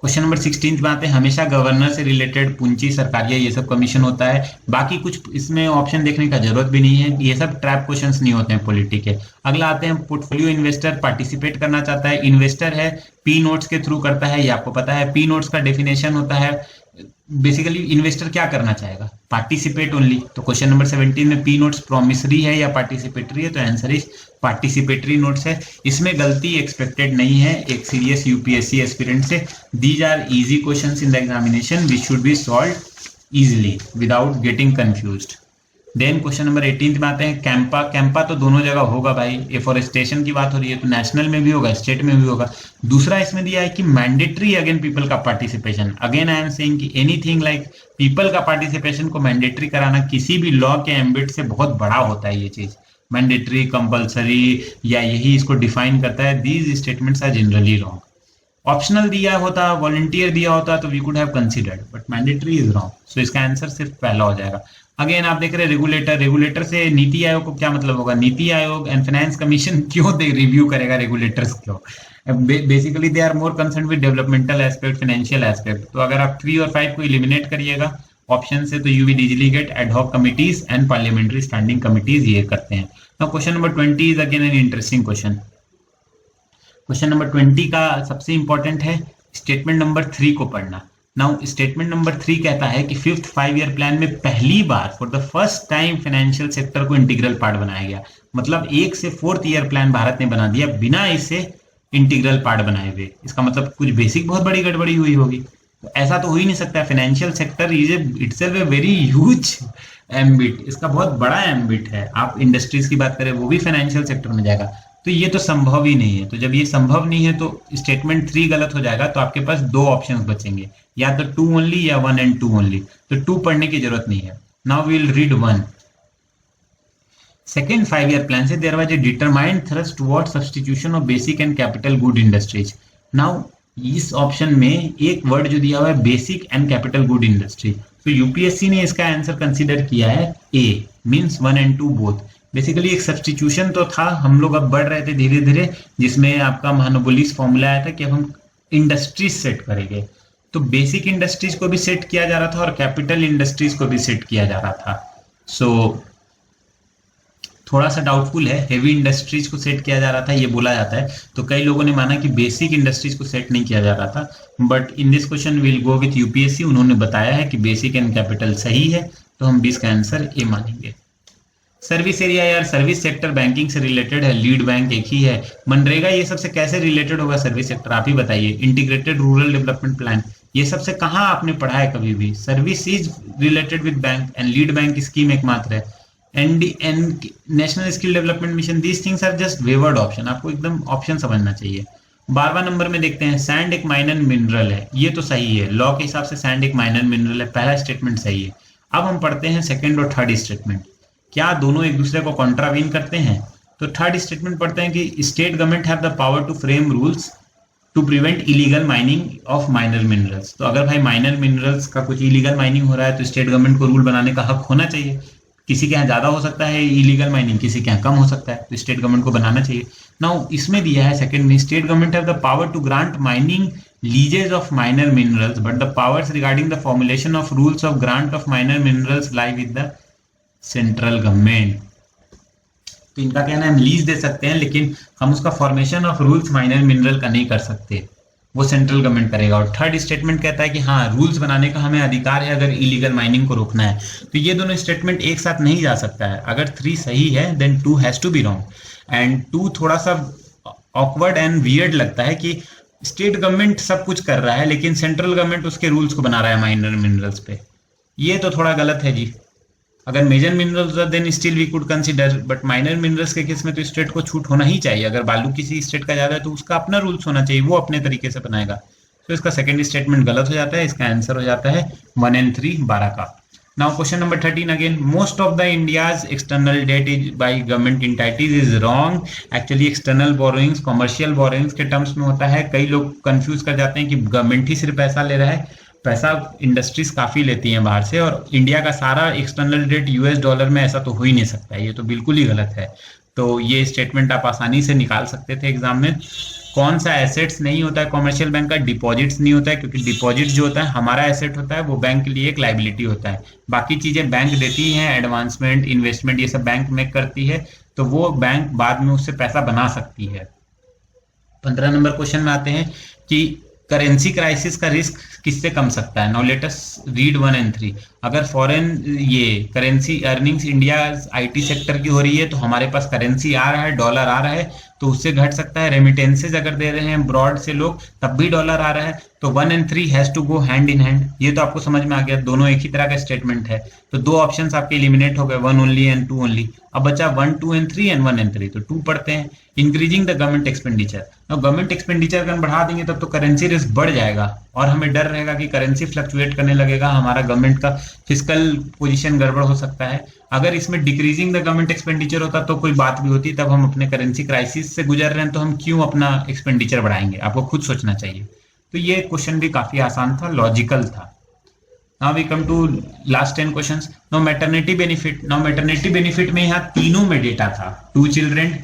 क्वेश्चन नंबर 16 पे आते हैं, हमेशा गवर्नर से रिलेटेड पूंजी, सरकारिया, ये सब कमीशन होता है। बाकी कुछ इसमें ऑप्शन देखने का जरूरत भी नहीं है, ये सब ट्रैप क्वेश्चंस नहीं होते हैं पॉलिटी के। अगला आते हैं, पोर्टफोलियो इन्वेस्टर पार्टिसिपेट करना चाहता है, इन्वेस्टर है, पी नोट्स के थ्रू करता है, ये आपको पता है। पी नोट्स का डेफिनेशन होता है, बेसिकली इन्वेस्टर क्या करना चाहेगा, पार्टिसिपेट ओनली। तो क्वेश्चन नंबर 17 में पी नोट्स प्रोमिसरी है या पार्टिसिपेटरी है, तो आंसर इज पार्टिसिपेटरी नोट्स है। इसमें गलती एक्सपेक्टेड नहीं है एक सीरियस यूपीएससी एस्पिरेंट से। These are easy questions in the examination which should be solved easily without getting confused. Then question number 18 में आते हैं, कैंपा। कैंपा तो दोनों जगह होगा भाई, एफोरेस्टेशन की बात हो रही है तो नेशनल में भी होगा, स्टेट में भी होगा। दूसरा इसमें दिया है कि मैंडेटरी अगेन पीपल का participation. Again I am saying कि एनीथिंग लाइक पीपल का पार्टिसिपेशन को मैंडेटरी कराना किसी भी लॉ के एम्बिट से बहुत बड़ा होता है। ये चीज मैंडेटरी, कंपल्सरी या यही इसको डिफाइन करता है। These statements are generally wrong. Optional दिया होता, वॉलंटियर दिया होता तो we could have considered, but mandatory is wrong. So इसका आंसर सिर्फ पहला हो जाएगा। अगेन आप देख रहे हैं रेगुलेटर, रेगुलेटर से नीति आयोग को क्या मतलब होगा, NITI Aayog and finance commission क्यों रिव्यू करेगा रेगुलेटर्स क्यों? Basically they are more concern with developmental aspect, financial aspect. तो अगर आप 3 और 5 को इलिमिनेट करिएगा ऑप्शन से तो you will easily get ad hoc committees and parliamentary standing committees, ये करते हैं। Now question number 20 is again an interesting question. Question number 20 का सबसे इंपॉर्टेंट है स्टेटमेंट नंबर 3 को पढ़ना। नाउ स्टेटमेंट नंबर 3 कहता है कि 5th 5-year प्लान में पहली बार for the first time financial sector को इंटीग्रल पार्ट बनाया गया। मतलब 1 से 4th ईयर प्लान भारत ने बना दिया बिना इसे इंटीग्रल पार्ट बनाए हुए। इसका मतलब कुछ बेसिक बहुत बड़ी गड़बड़ी हुई होगी। तो ऐसा तो हो ही नहीं सकता। Financial sector is itself a very huge ambit, इसका बहुत बड़ा एम्बिट है। आप इंडस्ट्रीज की बात करें वो भी फाइनेंशियल सेक्टर में जाएगा, तो ये तो संभव ही नहीं है। तो जब ये संभव नहीं है तो स्टेटमेंट 3 गलत हो जाएगा। तो आपके पास 2 ऑप्शंस बचेंगे, या तो 2 ओनली या 1 and 2 ओनली। तो 2 पढ़ने की जरूरत नहीं है। Now we will read 1। Second 5-year plan से there was a determined thrust towards substitution of basic and capital good industries. Now इस ऑप्शन में एक वर्ड जो दिया हुआ है basic and capital good industry, तो यूपीएससी ने इसका आंसर कंसीडर किया है A, means 1 and 2 both. Basically एक सब्स्टिट्यूशन तो था, हम लोग अब बढ़ रहे थे धीरे धीरे, जिसमें आपका मोनोपोलीज फॉर्मूला आया था कि अब हम इंडस्ट्रीज सेट करेंगे। तो बेसिक इंडस्ट्रीज को भी सेट किया जा रहा था और कैपिटल इंडस्ट्रीज को भी सेट किया जा रहा था। सो थोड़ा सा डाउटफुल है, हेवी इंडस्ट्रीज को सेट किया जा रहा था ये बोला जाता है। तो कई लोगों ने माना कि बेसिक इंडस्ट्रीज को सेट नहीं किया जा रहा था, but in this question will go with UPSC. उन्होंने बताया है कि बेसिक एंड कैपिटल सही है, तो हम 20 का आंसर ए मानेंगे। सर्विस एरिया, यार सर्विस सेक्टर बैंकिंग से रिलेटेड है, लीड बैंक एक ही है। मनरेगा ये सबसे कैसे रिलेटेड होगा सर्विस सेक्टर, आप ही बताइए। इंटीग्रेटेड रूरल डेवलपमेंट प्लान, ये सबसे कहाँ आपने पढ़ा है कभी भी? Service is related with bank and lead bank scheme एकमात्र है। And national skill development mission, these things are just wayward option, आपको एकदम ऑप्शन समझना चाहिए। 12वां नंबर में देखते हैं, सैंड एक माइनर मिनरल है, ये तो सही है, लॉ के हिसाब से सैंड एक माइनर मिनरल है, पहला स्टेटमेंट सही है। अब हम पढ़ते हैं सेकंड और थर्ड स्टेटमेंट, क्या दोनों एक दूसरे को कॉन्ट्रावीन करते हैं? तो थर्ड स्टेटमेंट पढ़ते हैं कि state government have the power to frame rules to prevent illegal mining of minor minerals. तो अगर भाई माइनर मिनरल्स का कुछ इलीगल माइनिंग हो रहा है तो स्टेट गवर्नमेंट को रूल बनाने का हक होना चाहिए। किसी के यहाँ ज्यादा हो सकता है इलीगल माइनिंग, किसी के यहाँ कम हो सकता है, तो स्टेट गवर्नमेंट को बनाना चाहिए। नाउ इसमें दिया है सेकंड में, state government have the power to grant mining leases of minor minerals but the powers regarding the formulation of rules of grant of minor minerals lie with the central government. तो इनका कहना है हम lease दे सकते हैं, लेकिन हम उसका formation of rules minor mineral का नहीं कर सकते, वो सेंट्रल गवर्नमेंट करेगा। और थर्ड स्टेटमेंट कहता है कि हाँ रूल्स बनाने का हमें अधिकार है अगर इलीगल माइनिंग को रोकना है। तो ये दोनों स्टेटमेंट एक साथ नहीं जा सकता है। अगर 3 सही है then 2 has to be wrong. And 2 थोड़ा सा ऑकवर्ड एंड वियर्ड लगता है कि स्टेट गवर्नमेंट सब कुछ कर रहा है लेकिन सेंट्रल गवर्नमेंट उसके रूल्स को बना रहा है माइनर मिनरल्स पे। ये तो थोड़ा गलत है जी। अगर major minerals then still we could consider, but minor minerals के केस में तो स्टेट को छूट होना ही चाहिए। अगर बालू किसी स्टेट का ज्यादा है तो उसका अपना रूल्स होना चाहिए, वो अपने तरीके से बनाएगा। तो इसका सेकंड स्टेटमेंट गलत हो जाता है। इसका आंसर हो जाता है 1 and 3 12 का। Now question number 13 again, most of the India's external debt is by government entities is wrong. Actually external borrowings commercial borrowings के टर्म्स में होता है। कई लोग कंफ्यूज कर जाते हैं कि गवर्नमेंट ही सिर्फ पैसा ले रहा है, पैसा इंडस्ट्रीज काफी लेती हैं बाहर से, और इंडिया का सारा एक्सटर्नल डेट यूएस डॉलर में, ऐसा तो हो ही नहीं सकता है, ये तो बिल्कुल ही गलत है। तो ये स्टेटमेंट आप आसानी से निकाल सकते थे एग्जाम में। कौन सा एसेट्स नहीं होता है कॉमर्शियल बैंक का? डिपॉजिट्स नहीं होता है, क्योंकि डिपॉजिट जो होता है हमारा एसेट होता है, वो बैंक के लिए एक लाइबिलिटी होता है। बाकी चीजें बैंक देती हैं, एडवांसमेंट, इन्वेस्टमेंट, ये सब बैंक में करती है, तो वो बैंक बाद में उससे पैसा बना सकती है। 15 नंबर क्वेश्चन में आते हैं कि करेंसी क्राइसिस का रिस्क किससे कम सकता है। Now let us read 1 and 3। अगर फॉरेन ये currency earnings India IT sector की हो रही है तो हमारे पास करेंसी आ रहा है, डॉलर आ रहा है, तो उससे घट सकता है। रेमिटेंसेज अगर दे रहे हैं ब्रॉड से लोग, तब भी डॉलर आ रहा है, तो 1 and 3 has to go hand in hand. ये तो आपको समझ में आ गया, दोनों एक ही तरह का स्टेटमेंट है। तो 2 ऑप्शंस आपके एलिमिनेट हो गए, 1 only एंड 2 only। अब बचा 1, 2 and 3 एंड 1 and 3, तो 2 पढ़ते हैं। Increasing the government expenditure. अब गवर्नमेंट एक्सपेंडिचर अगर बढ़ा देंगे तब तो करेंसी रिस्क बढ़ जाएगा, और हमें डर रहेगा कि करेंसी फ्लक्चुएट करने लगेगा, हमारा गवर्नमेंट का फिजिकल पोजीशन गड़बड़ हो सकता है। अगर इसमें डिक्रीजिंग द गवर्नमेंट एक्सपेंडिचर होता तो कोई बात भी होती, तब हम अपने करेंसी क्राइसिस से गुजर रहे हैं तो हम क्यों अपना एक्सपेंडिचर बढ़ाएंगे, आपको खुद सोचना चाहिए। तो ये क्वेश्चन भी काफी आसान था, लॉजिकल था। Now we come to last 10 questions. Now maternity benefit. Now maternity benefit में यहाँ तीनों में डेटा था, 2 children,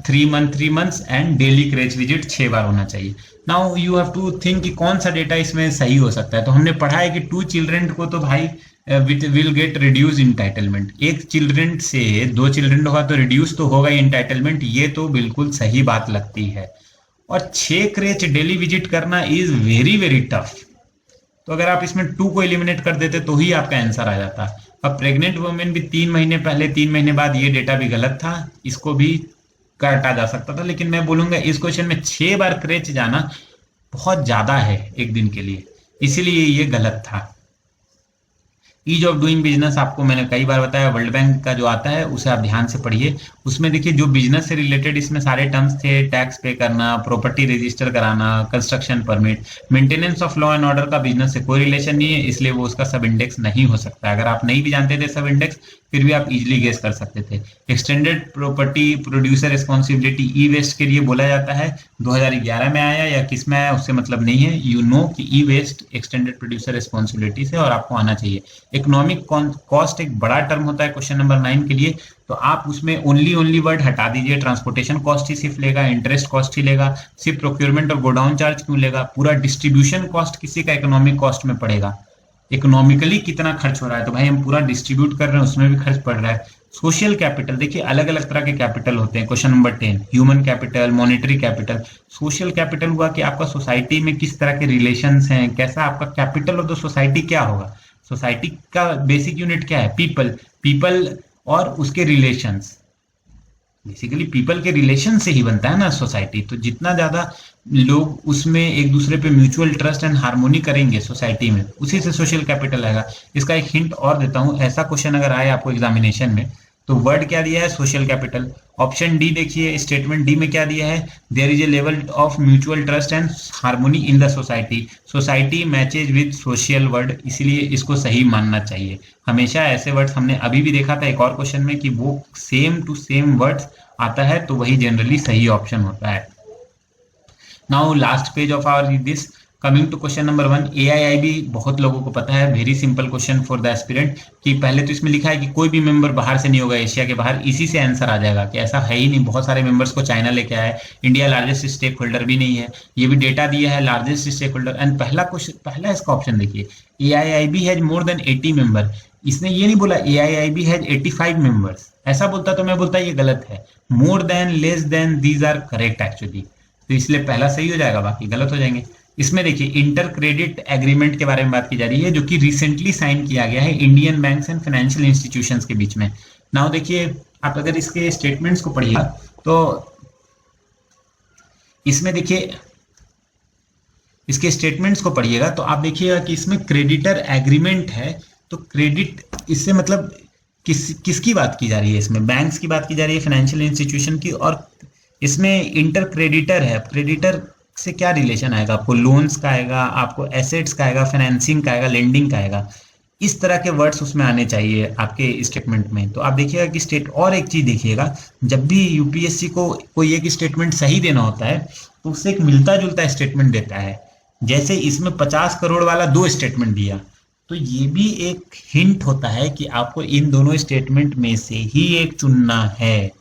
3 months and daily creche visit 6 बार होना चाहिए। Now you have to think कि कौन सा डेटा इसमें सही हो सकता है। तो हमने पढ़ा है कि 2 चिल्ड्रेन को तो भाई will get reduce entitlement. 1 children से 2 चिल्ड्रेन होगा तो रिड्यूस तो होगा ही इंटाइटलमेंट, ये तो बिल्कुल सही बात लगती है। और 6 क्रेच डेली विजिट करना इज वेरी वेरी टफ। तो अगर आप इसमें 2 को एलिमिनेट कर देते तो ही आपका आंसर आ जाता। अब प्रेग्नेंट वुमेन भी 3 महीने पहले 3 महीने बाद, ये डेटा भी गलत था, इसको भी काटा जा सकता था। लेकिन मैं बोलूंगा इस क्वेश्चन में 6 बार क्रेच जाना बहुत ज्यादा है एक दिन के लिए, इसीलिए ये गलत था। ईज ऑफ डूइंग बिजनेस आपको मैंने कई बार बताया, वर्ल्ड बैंक का जो आता है उसे आप ध्यान से पढ़िए। उसमें देखिए जो बिजनेस से रिलेटेड इसमें सारे टर्म्स थे, टैक्स पे करना, प्रॉपर्टी रजिस्टर कराना, construction permit, maintenance of law and order का बिजनेस से कोई रिलेशन नहीं है, इसलिए वो उसका सब इंडेक्स नहीं हो सकता। अगर आप नहीं भी जानते थे सब इंडेक्स, फिर भी आप इजिली गेस कर सकते थे। एक्सटेंडेड प्रॉपर्टी प्रोड्यूसर रिस्पॉन्सिबिलिटी ई वेस्ट के लिए बोला जाता है, 2011 में आया या किस में आया उससे मतलब नहीं है। यू नो कि ई वेस्ट एक्सटेंडेड प्रोड्यूसर रिस्पॉन्सिबिलिटी से, और आपको आना चाहिए। इकोनॉमिक कॉस्ट एक बड़ा टर्म होता है क्वेश्चन नंबर 9 के लिए, तो आप उसमें ओनली वर्ड हटा दीजिए। ट्रांसपोर्टेशन कॉस्ट ही सिर्फ लेगा, इंटरेस्ट कॉस्ट ही लेगा, सिर्फ प्रोक्योरमेंट और गोडाउन चार्ज क्यों लेगा, पूरा डिस्ट्रीब्यूशन कॉस्ट किसी का इकोनॉमिक कॉस्ट में पड़ेगा। इकोनॉमिकली कितना खर्च हो रहा है, तो भाई हम पूरा डिस्ट्रीब्यूट कर रहे हैं, उसमें भी खर्च पड़ रहा है। सोशल कैपिटल, देखिए अलग अलग तरह के कैपिटल होते हैं। Question number 10, human capital, monetary capital. Social capital हुआ कि आपका सोसाइटी में किस तरह के रिलेशंस हैं, कैसा आपका कैपिटल ऑफ द सोसाइटी क्या होगा। सोसाइटी का बेसिक यूनिट क्या है, पीपल और उसके रिलेशंस। बेसिकली पीपल के रिलेशन से ही बनता है ना सोसाइटी। तो जितना ज्यादा लोग उसमें एक दूसरे पे म्यूचुअल ट्रस्ट एंड हार्मोनी करेंगे सोसाइटी में, उसी से सोशल कैपिटल आएगा। इसका एक हिंट और देता हूं, ऐसा क्वेश्चन अगर आए आपको एग्जामिनेशन में तो वर्ड क्या दिया है, सोशल कैपिटल। ऑप्शन डी देखिए, स्टेटमेंट डी में क्या दिया है, there is a level of mutual trust and harmony in the society. Society matches with social word, इसीलिए इसको सही मानना चाहिए। हमेशा ऐसे वर्ड्स हमने अभी भी देखा था एक और क्वेश्चन में कि वो सेम टू सेम वर्ड्स आता है, तो वही जनरली सही ऑप्शन होता है। Now last page of our this coming to question number 1, AIIB बहुत लोगों को पता है, very simple question for the aspirant, कि पहले तो इसमें लिखा है कि कोई भी मेंबर बाहर से नहीं होगा, एशिया के बाहर, इसी से आंसर आ जाएगा कि ऐसा है ही नहीं, बहुत सारे मेंबर्स को चाइना लेके आया है, इंडिया लार्जेस्ट स्टेक होल्डर भी नहीं है, ये भी डेटा दिया है लार्जेस्ट स्टेक होल्डर। एंड पहला क्वेश्चन, पहला इसका ऑप्शन देखिए, AIIB has more than 80 member, इसने ये नहीं बोला AIIB हैज 85 मेंबर्स, ऐसा बोलता तो मैं बोलता ये गलत है, more than, less than, these are correct actually, तो इसलिए पहला सही हो जाएगा, बाकी गलत हो जाएंगे। इसमें देखिए इंटर क्रेडिट एग्रीमेंट के बारे में बात की जा रही है, जो कि रिसेंटली साइन किया गया है Indian banks and financial institutions के बीच में। नाउ देखिए, आप अगर इसके स्टेटमेंट्स को पढ़िएगा तो इसमें देखिए, इसके स्टेटमेंट्स को पढ़िएगा तो आप देखिएगा कि इसमें क्रेडिटर एग्रीमेंट है, तो क्रेडिट इससे मतलब किसकी बात की जा रही है, इसमें बैंक्स की बात की जा रही है, फाइनेंशियल इंस्टीट्यूशन की, और इसमें इंटर क्रेडिटर है, क्रेडिटर से क्या रिलेशन आएगा, आपको लोन्स का आएगा, आपको एसेट्स का आएगा, फाइनेंसिंग का आएगा, लेंडिंग का आएगा, इस तरह के वर्ड्स उसमें आने चाहिए आपके स्टेटमेंट में। तो आप देखिएगा कि और एक चीज देखिएगा, जब भी यूपीएससी को कोई एक स्टेटमेंट सही देना होता है तो उससे एक मिलता जुलता स्टेटमेंट देता है, जैसे इसमें 50 करोड़ वाला 2 स्टेटमेंट दिया, तो ये भी एक हिंट होता है कि आपको इन दोनों स्टेटमेंट में से ही एक चुनना है।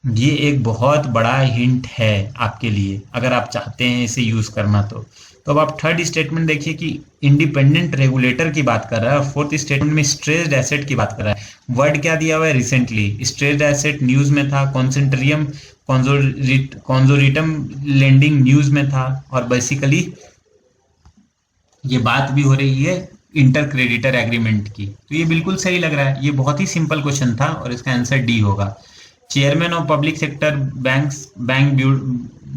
ये एक बहुत बड़ा हिंट है आपके लिए, अगर आप चाहते हैं इसे यूज करना तो अब आप थर्ड स्टेटमेंट देखिए कि इंडिपेंडेंट रेगुलेटर की बात कर रहा है, फोर्थ स्टेटमेंट में स्ट्रेस्ड एसेट की बात कर रहा है। वर्ड क्या दिया हुआ है, रिसेंटली, स्ट्रेस्ड एसेट न्यूज में था, कॉन्सेंट्रियम कॉन्जोरिटम लेंडिंग न्यूज में था, और बेसिकली ये बात भी हो रही है इंटर क्रेडिटर एग्रीमेंट की, तो ये बिल्कुल सही लग रहा है। ये बहुत ही सिंपल क्वेश्चन था और इसका आंसर डी होगा। Chairman of public sector bank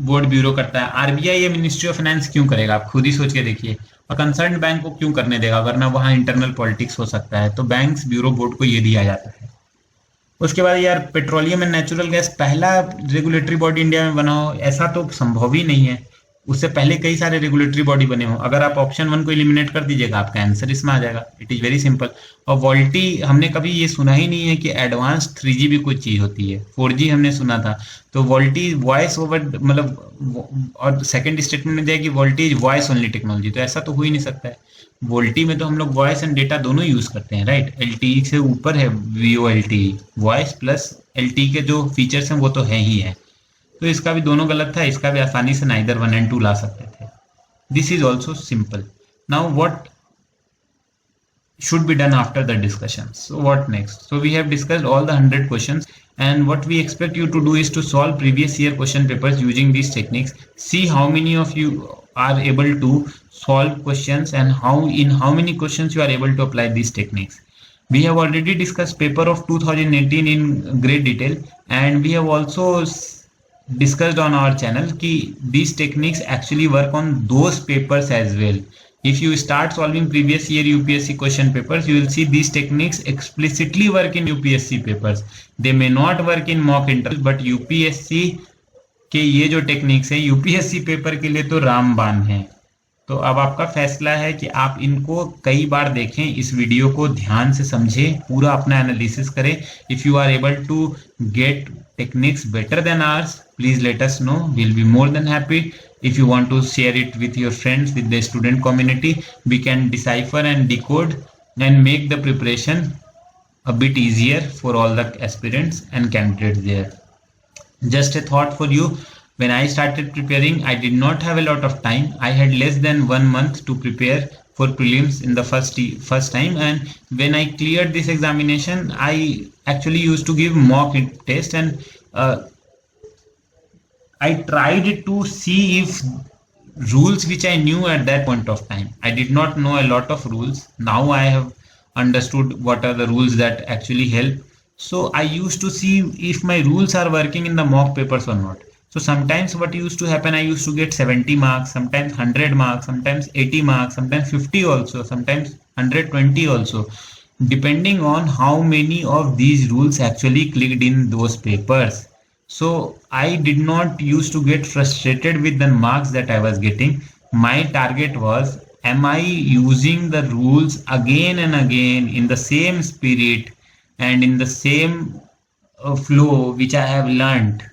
board bureau करता है, आरबीआई या मिनिस्ट्री ऑफ फाइनेंस क्यों करेगा, आप खुद ही सोच के देखिए, और कंसर्न बैंक को क्यों करने देगा, वरना वहां इंटरनल पॉलिटिक्स हो सकता है, तो बैंक्स ब्यूरो बोर्ड को ये दिया जाता है। उसके बाद यार, पेट्रोलियम एंड नेचुरल गैस पहला रेगुलेटरी बॉडी इंडिया में बना हो, ऐसा तो संभव ही नहीं है, उससे पहले कई सारे रेगुलेटरी बॉडी बने हो। अगर आप ऑप्शन 1 को एलिमिनेट कर दीजिएगा, आपका आंसर इसमें आ जाएगा, इट इज वेरी सिंपल। और वोल्टी, हमने कभी ये सुना ही नहीं है कि एडवांस 3G भी कोई चीज होती है, 4G हमने सुना था, तो वोल्टी वॉइस ओवर मतलब, और सेकंड स्टेटमेंट में दिया कि VoLTE is voice only technology, तो ऐसा तो हो ही नहीं सकता है। वोल्टी में तो हम लोग वॉइस एंड डेटा दोनों यूज करते हैं, राइट, LTE से ऊपर है VoLTE, वॉइस प्लस LTE के जो फीचर्स हैं वो तो है ही है, तो इसका भी दोनों गलत था, इसका भी आसानी से नाइदर 1 and 2 ला सकते थे। This is also simple. Now what should be done after the discussion? So what next? So we have discussed all the 100 questions, and what we expect you to do is to solve previous year question papers using these techniques. See how many of you are able to solve questions and in how many questions you are able to apply these techniques. We have already discussed paper of 2018 in great detail, and we have also discussed on our channel ki these techniques actually work on those papers as well. If you start solving previous year UPSC question papers, you will see these techniques explicitly work in UPSC papers. They may not work in mock interviews, but UPSC के ये जो techniques है UPSC paper के लिए तो रामबाण है। तो अब आपका फैसला है कि आप इनको कई बार देखें, इस वीडियो को ध्यान से समझें, पूरा अपना एनालिसिस करें। If you are able to get techniques better than ours, please let us know, we'll be more than happy. If you want to share it with your friends, with the student community, we can decipher and decode and make the preparation a bit easier for all the aspirants and candidates there. Just a thought for you, when I started preparing, I did not have a lot of time. I had less than 1 month to prepare for prelims in the first time, and when I cleared this examination, I actually used to give mock test, and I tried to see if rules which I knew at that point of time. I did not know a lot of rules. Now I have understood what are the rules that actually help. So I used to see if my rules are working in the mock papers or not. So sometimes what used to happen, I used to get 70 marks, sometimes 100 marks, sometimes 80 marks, sometimes 50 also, sometimes 120 also, depending on how many of these rules actually clicked in those papers. So I did not used to get frustrated with the marks that I was getting. My target was, am I using the rules again and again in the same spirit and in the same flow which I have learned?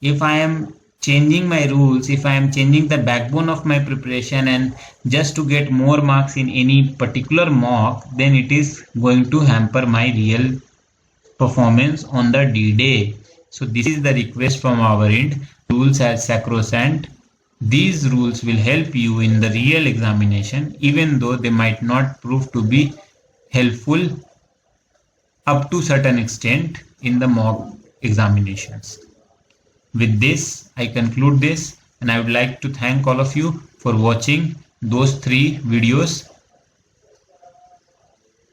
If I am changing my rules, if I am changing the backbone of my preparation and just to get more marks in any particular mock, then it is going to hamper my real performance on the D-Day. So this is the request from our end. Rules as sacrosanct. These rules will help you in the real examination, even though they might not prove to be helpful up to certain extent in the mock examinations. With this, I conclude this, and I would like to thank all of you for watching those 3 videos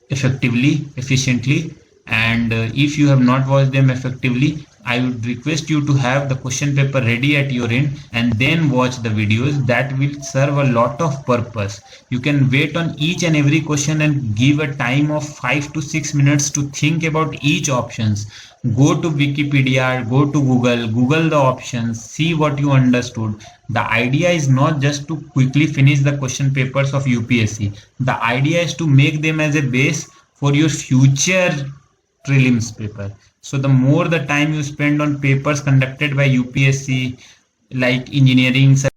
effectively, efficiently, and if you have not watched them effectively, I would request you to have the question paper ready at your end and then watch the videos. That will serve a lot of purpose. You can wait on each and every question and give a time of 5 to 6 minutes to think about each options. Go to Wikipedia, go to Google the options, see what you understood. The idea is not just to quickly finish the question papers of UPSC. The idea is to make them as a base for your future prelims paper. So the more the time you spend on papers conducted by UPSC like engineering,